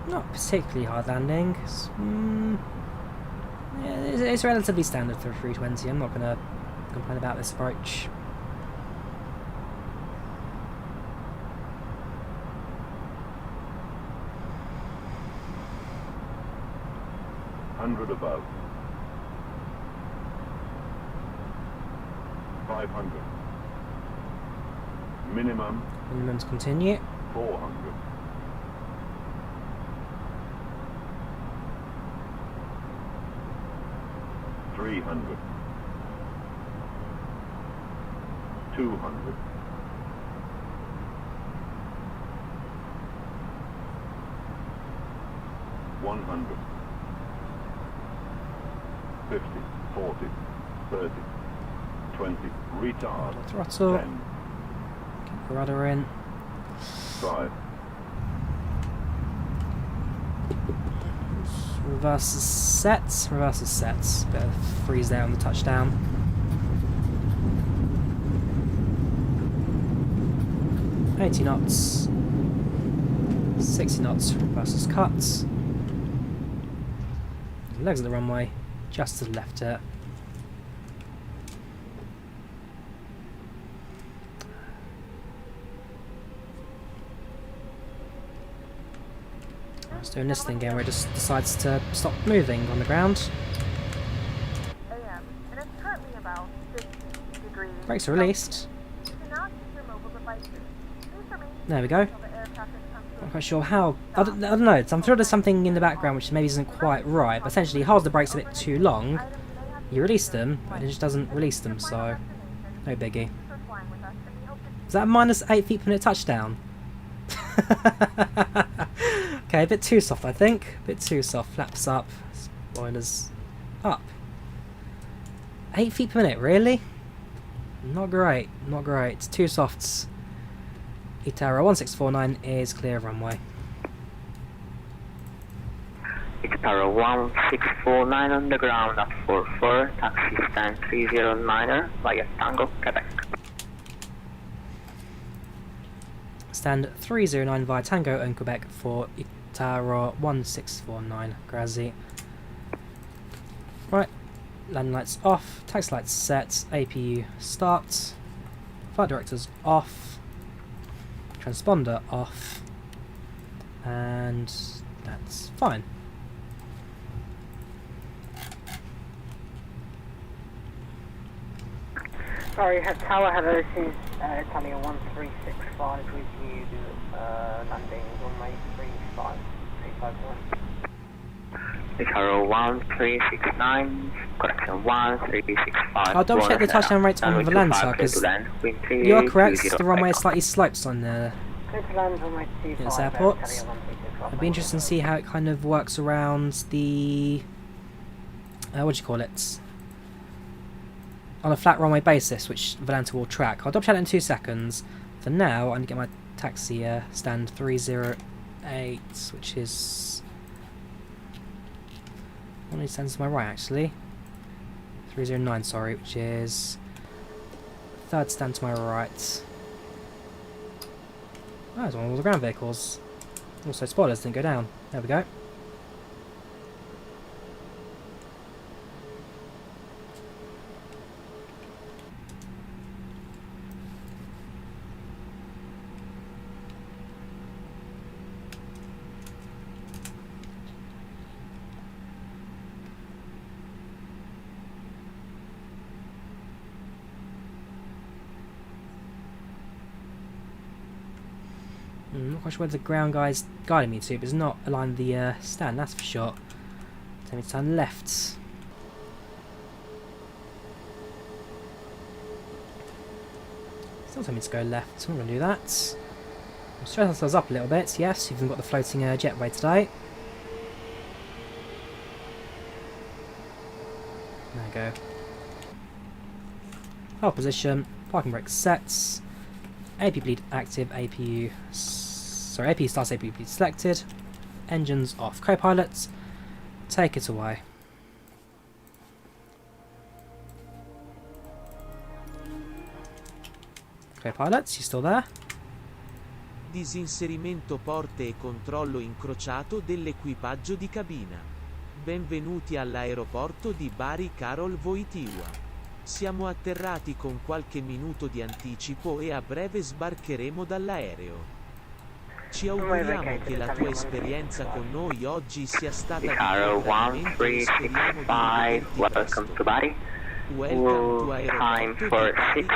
Not particularly hard landing. It's relatively standard for a 320. I'm not going to complain about this approach. Above. 500. Minimum. Minimum to continue. 400. 300. 200. 100. 50, 40, 30, 20, retard. Throttle. 10, Keep the rudder in. 5. Reverse is set. Reverse is set. Bit of freeze there on the touchdown. $80 knots. 60 knots. Reverse is cut. Legs of the runway. Just to the left it. It's doing this thing again where it just decides to stop moving on the ground. AM, and it's currently about 15 degrees. Brakes are released. You cannot use your mobile devices. Please remain There we go. until the aircraft has come to Not quite sure how. I don't know. I'm sure there's something in the background which maybe isn't quite right. But essentially, he holds the brakes a bit too long. You release them, but it just doesn't release them, so no biggie. Is that a minus 8 feet per minute touchdown? Okay, a bit too soft, I think. A bit too soft. Flaps up, spoilers up. 8 feet per minute, really? Not great, not great. Too soft. ITA 1649 is clear of runway. ITA 1649 on the ground at 44, taxi stand 309er via Tango, Quebec. Stand 309 via Tango and Quebec for ITA 1649, Grazie. Right, landing lights off, taxi lights set, APU start, flight directors off, transponder off, and that's fine. Sorry, Tower, hello, this is Italia 1365 with you, landing runway 35351. ITA 1369, correction 1365. I'll double check the touchdown rates on Volanta, because you are correct, the runway slightly slopes on this airport. It'd be interesting to see how it kind of works around the... what do you call it? On a flat runway basis, which Volanta will track. I'll double check that in 2 seconds. For now, I need to get my taxi stand 308, which is... one of these stands to my right, actually. 309, sorry, which is... third stand to my right. Oh, it's one of all the ground vehicles. Also, spoilers didn't go down. There we go. I'm not quite sure where the ground guy's guiding me to, but it's not aligned the stand, that's for sure. Tell me to turn left. Still telling me to go left, so I'm going to do that. We'll straighten ourselves up a little bit. Yes, you've even got the floating jetway today. There we go. Hold position, parking brake sets, AP bleed active, APU starts, APU bleed selected, engines off, co-pilot, take it away. Co-pilots, you still there? Disinserimento porte e controllo incrociato dell'equipaggio di cabina. Benvenuti all'aeroporto di Bari Karol Wojtyła. Siamo atterrati con qualche minuto di anticipo e a breve sbarcheremo dall'aereo. Ci auguriamo che la tua esperienza con noi oggi sia stata di gradimento e speriamo di rivederti welcome to Bari. Time for 6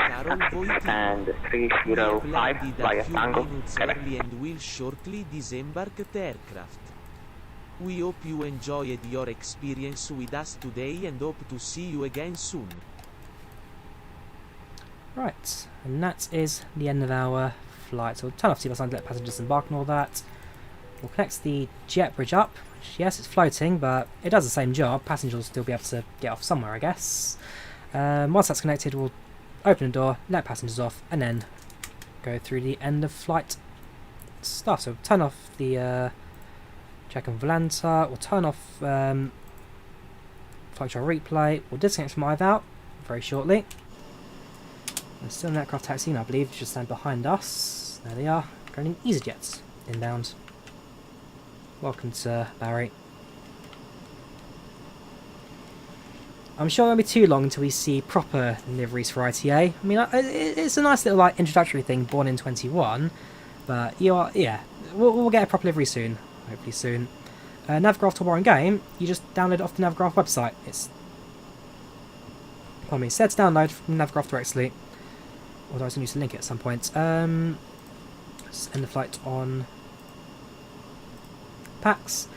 and 305 via Tango, Quebec. And will shortly disembark the aircraft. We hope you enjoyed your experience with us today and hope to see you again soon. Right, and that is the end of our flight. So we'll turn off seatbelt signs, let passengers embark and all that. We'll connect the jet bridge up, which, yes, it's floating, but it does the same job. Passengers will still be able to get off somewhere, I guess. Once that's connected, we'll open the door, let passengers off, and then go through the end of flight stuff. So we'll turn off the check on Volanta, we'll turn off FlightControlReplay, we'll disconnect from IVAO very shortly. There's still an aircraft taxi, I believe, just stand behind us. There they are, going in EasyJets, inbound. Welcome to Bari. I'm sure it won't be too long until we see proper liveries for ITA. I mean, it's a nice little introductory thing, born in 21, but we'll get a proper livery soon, hopefully soon. Navgraph toolbar in game, you just download it off the Navgraph website. It's set to download from Navgraph directly. Although I was going to use a link it at some point. Let's end the flight on PACX.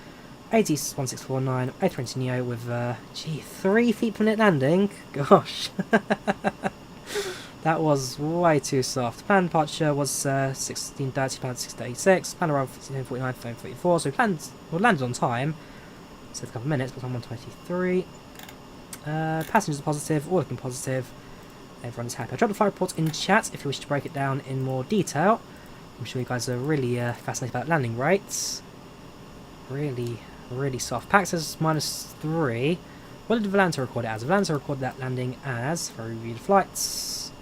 AT1649, A320 Neo with 3 feet per minute landing. Gosh. That was way too soft. Planned departure was 16:30, planned 6:36, planned arrival 15:49, 15:44, so we landed on time. So a couple of minutes, but I'm 1:23. Passengers are positive, all looking positive. Everyone is happy. I dropped the flight report in chat if you wish to break it down in more detail. I'm sure you guys are really fascinated about landing rates. Really soft. PACX is -3. What did Volanta record it as? Volanta recorded that landing as, for reviewed flights,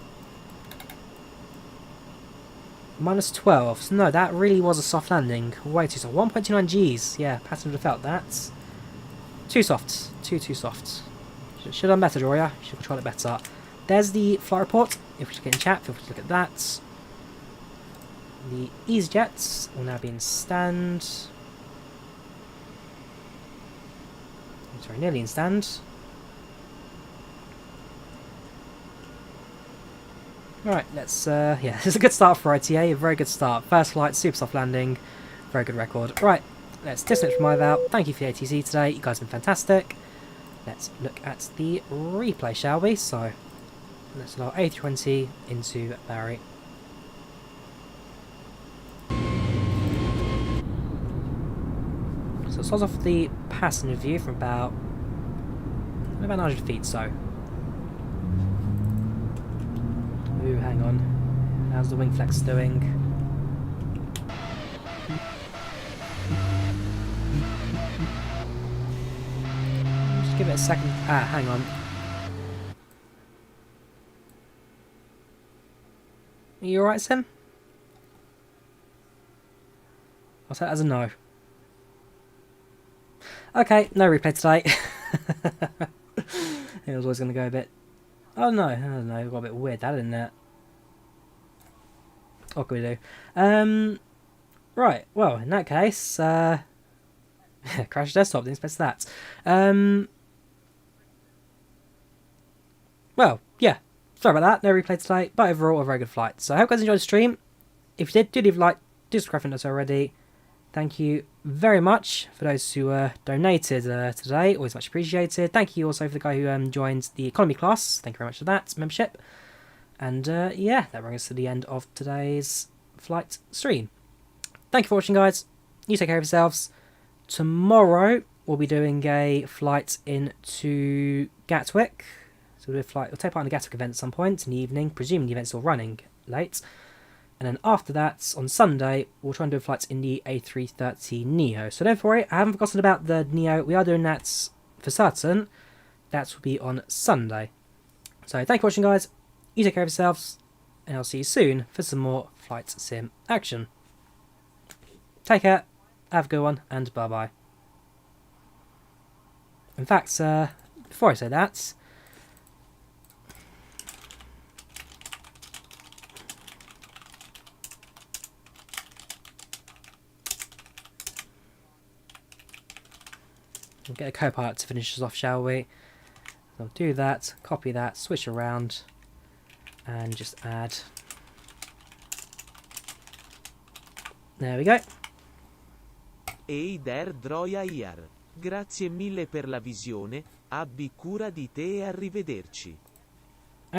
-12. So no, that really was a soft landing. Way too soft. 1.29 Gs. Yeah, passenger felt that. Too soft. Too soft. Should have done better, Drawyah. Should have controlled it better. There's the flight report. If we look in chat, feel free to look at that. The EasyJets will now be in stand. Sorry, nearly in stand. Right, let's, yeah, this is a good start for ITA, a very good start. First flight, super soft landing, very good record. Right, let's disconnect from IVAO. Thank you for the ATC today, you guys have been fantastic. Let's look at the replay, shall we? So, let's allow A320 into Bari. So it starts off the passenger view from about 900 feet, so. Ooh, hang on. How's the wing flex doing? Just give it a second. Ah, hang on. Are you alright, Sim? I'll take that as a no. Okay, no replay today. It was always going to go a bit... Oh no, I don't know, it got a bit weird that, didn't it? What can we do? Right, well, in that case, crash desktop, didn't expect that. Well, yeah, sorry about that, no replay today, but overall a very good flight. So I hope you guys enjoyed the stream. If you did, do leave a like, do subscribe if not already. Thank you very much for those who donated today, always much appreciated. Thank you also for the guy who joined the economy class, thank you very much for that membership. And yeah, that brings us to the end of today's flight stream. Thank you for watching, guys. You take care of yourselves. Tomorrow we'll be doing a flight into Gatwick. So we'll take part in a Gatwick event at some point in the evening, presuming the event's still running late. And then after that, on Sunday, we'll try and do a flight in the A330 Neo. So don't worry, I haven't forgotten about the Neo. We are doing that for certain. That will be on Sunday. So thank you for watching, guys. You take care of yourselves. And I'll see you soon for some more flight sim action. Take care, have a good one, and bye-bye. In fact, before I say that, we'll get a co-pilot to finish us off, shall we? So I'll do that, copy that, switch around, and just add. There we go. Ehi there Drawyah. Grazie mille per la visione, abbi cura di te e arrivederci.